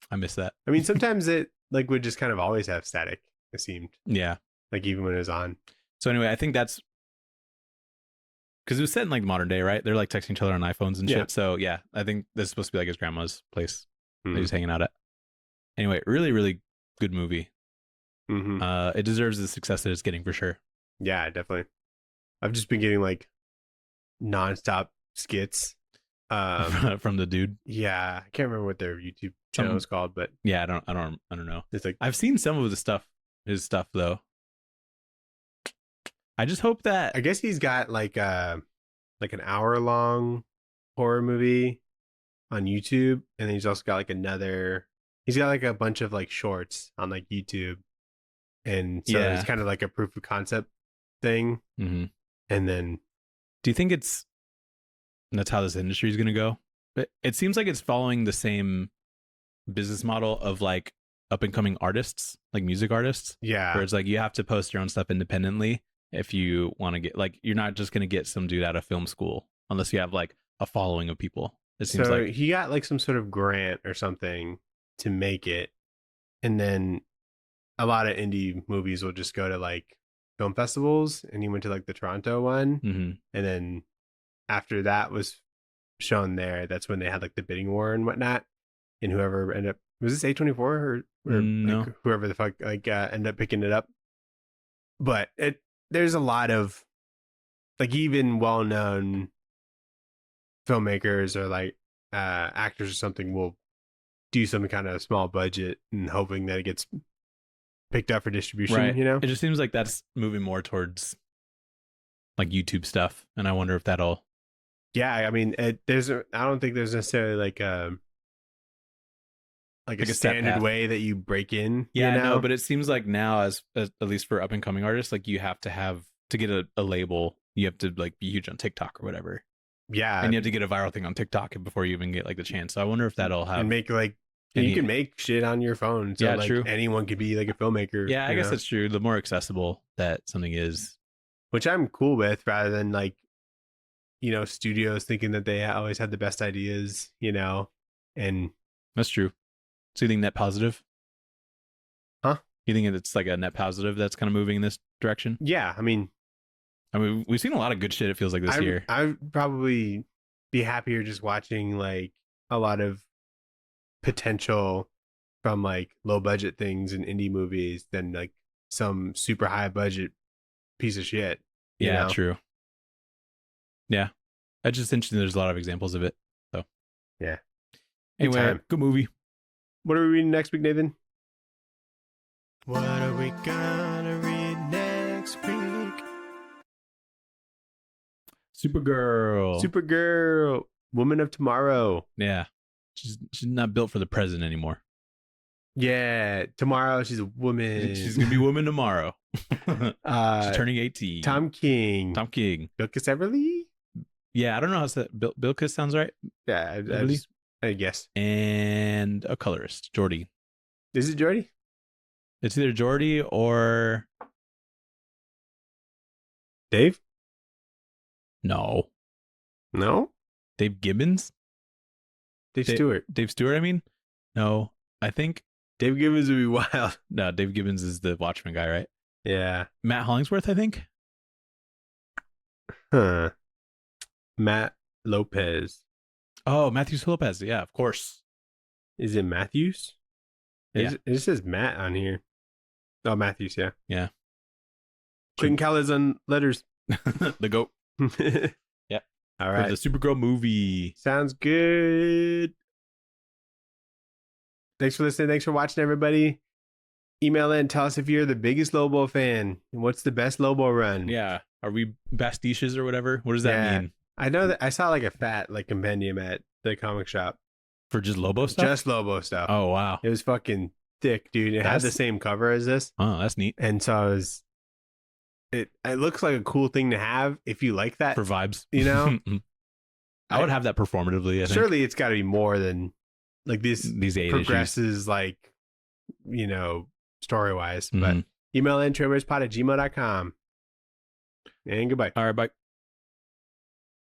Speaker 2: I miss that.
Speaker 1: I mean, sometimes it like would just kind of always have static, it seemed.
Speaker 2: Yeah.
Speaker 1: Like even when it was on.
Speaker 2: So anyway, I think that's because it was set in like modern day, right? They're like texting each other on iPhones and shit. So yeah, I think this is supposed to be like his grandma's place that he was hanging out at. Anyway, really, really good movie.
Speaker 1: Mm-hmm.
Speaker 2: It deserves the success that it's getting for sure.
Speaker 1: Yeah, definitely. I've just been getting like nonstop skits
Speaker 2: from the dude.
Speaker 1: Yeah, I can't remember what their YouTube channel is called, but
Speaker 2: yeah, I don't know.
Speaker 1: It's like
Speaker 2: I've seen some of his stuff though. I just hope that
Speaker 1: I guess he's got like an hour-long horror movie on YouTube, and then he's also got like he's got like a bunch of like shorts on like YouTube, and so it's kind of like a proof of concept thing.
Speaker 2: Mm-hmm.
Speaker 1: And then,
Speaker 2: do you think that's how this industry is going to go? It seems like it's following the same business model of like up and coming artists, like music artists.
Speaker 1: Yeah,
Speaker 2: where it's like you have to post your own stuff independently if you want to get, like, you're not just going to get some dude out of film school unless you have like a following of people. It seems like
Speaker 1: he got like some sort of grant or something to make it, and then a lot of indie movies will just go to like film festivals, and he went to like the Toronto one, and then after that was shown there, that's when they had like the bidding war and whatnot, and whoever ended up, was this A24 or
Speaker 2: no,
Speaker 1: like, whoever the fuck like ended up picking it up. But there's a lot of like even well-known filmmakers or like actors or something will do some kind of small budget and hoping that it gets picked up for distribution,
Speaker 2: right?
Speaker 1: You know,
Speaker 2: it just seems like that's moving more towards like YouTube stuff, and I wonder if that'll.
Speaker 1: Yeah, I mean, I don't think there's necessarily like a standard way that you break in.
Speaker 2: Yeah, no, but it seems like now, as at least for up and coming artists, like you have to get a label. You have to like be huge on TikTok or whatever.
Speaker 1: Yeah,
Speaker 2: and you have to get a viral thing on TikTok before you even get like the chance. So I wonder if that'll have
Speaker 1: and make like. You can make shit on your phone. So like
Speaker 2: true.
Speaker 1: Anyone could be like a filmmaker.
Speaker 2: Yeah, I guess that's true. The more accessible that something is.
Speaker 1: Which I'm cool with, rather than like, studios thinking that they always have the best ideas, and.
Speaker 2: That's true. So you think net positive?
Speaker 1: Huh?
Speaker 2: You think it's like a net positive that's kind of moving in this direction?
Speaker 1: Yeah, I mean,
Speaker 2: we've seen a lot of good shit. It feels like this year.
Speaker 1: I'd probably be happier just watching like a lot of potential from like low budget things and indie movies than like some super high budget piece of shit. You
Speaker 2: Yeah,
Speaker 1: know?
Speaker 2: true. Yeah, that's just interesting. There's a lot of examples of it. So
Speaker 1: yeah.
Speaker 2: Anyway,
Speaker 1: time.
Speaker 2: good movie.
Speaker 1: What are we reading next week, Nathan? What are we gonna read next week? Supergirl, Woman of Tomorrow.
Speaker 2: Yeah, she's not built for the present anymore.
Speaker 1: Yeah, tomorrow she's a woman.
Speaker 2: She's gonna be a woman tomorrow. She's turning 18.
Speaker 1: Tom King.
Speaker 2: Bilkis
Speaker 1: Everly?
Speaker 2: Yeah, I don't know how to say that. Bilkis sounds right.
Speaker 1: Yeah, I guess.
Speaker 2: And a colorist, Jordy.
Speaker 1: Is it Jordy?
Speaker 2: It's either Jordy or
Speaker 1: Dave?
Speaker 2: No. Dave Gibbons?
Speaker 1: Dave Stewart.
Speaker 2: Dave Stewart, I mean? No, I think
Speaker 1: Dave Gibbons would be wild.
Speaker 2: No, Dave Gibbons is the Watchmen guy, right?
Speaker 1: Yeah.
Speaker 2: Matt Hollingsworth, I think.
Speaker 1: Huh. Matt Lopez.
Speaker 2: Oh, Matthews Lopez. Yeah, of course.
Speaker 1: Is it Matthews?
Speaker 2: Yeah.
Speaker 1: It says Matt on here. Oh, Matthews, yeah.
Speaker 2: Yeah.
Speaker 1: Clayton Cowles on letters.
Speaker 2: The GOAT. Yeah.
Speaker 1: All right.
Speaker 2: For the Supergirl movie.
Speaker 1: Sounds good. Thanks for listening. Thanks for watching, everybody. Email in. Tell us if you're the biggest Lobo fan. And what's the best Lobo run?
Speaker 2: Yeah. Are we bastiches or whatever? What does that mean?
Speaker 1: I know that I saw like a fat like compendium at the comic shop.
Speaker 2: For just Lobo stuff?
Speaker 1: Just Lobo stuff.
Speaker 2: Oh, wow.
Speaker 1: It was fucking thick, dude. It had the same cover as this.
Speaker 2: Oh, that's neat.
Speaker 1: And so it looks like a cool thing to have if you like that.
Speaker 2: For vibes.
Speaker 1: You know?
Speaker 2: I would have that performatively, I think.
Speaker 1: Surely it's got to be more than like these
Speaker 2: 8
Speaker 1: progresses
Speaker 2: issues.
Speaker 1: like, you know, story-wise. But email in tradewaiterspod@gmail.com. And goodbye.
Speaker 2: All right, bye.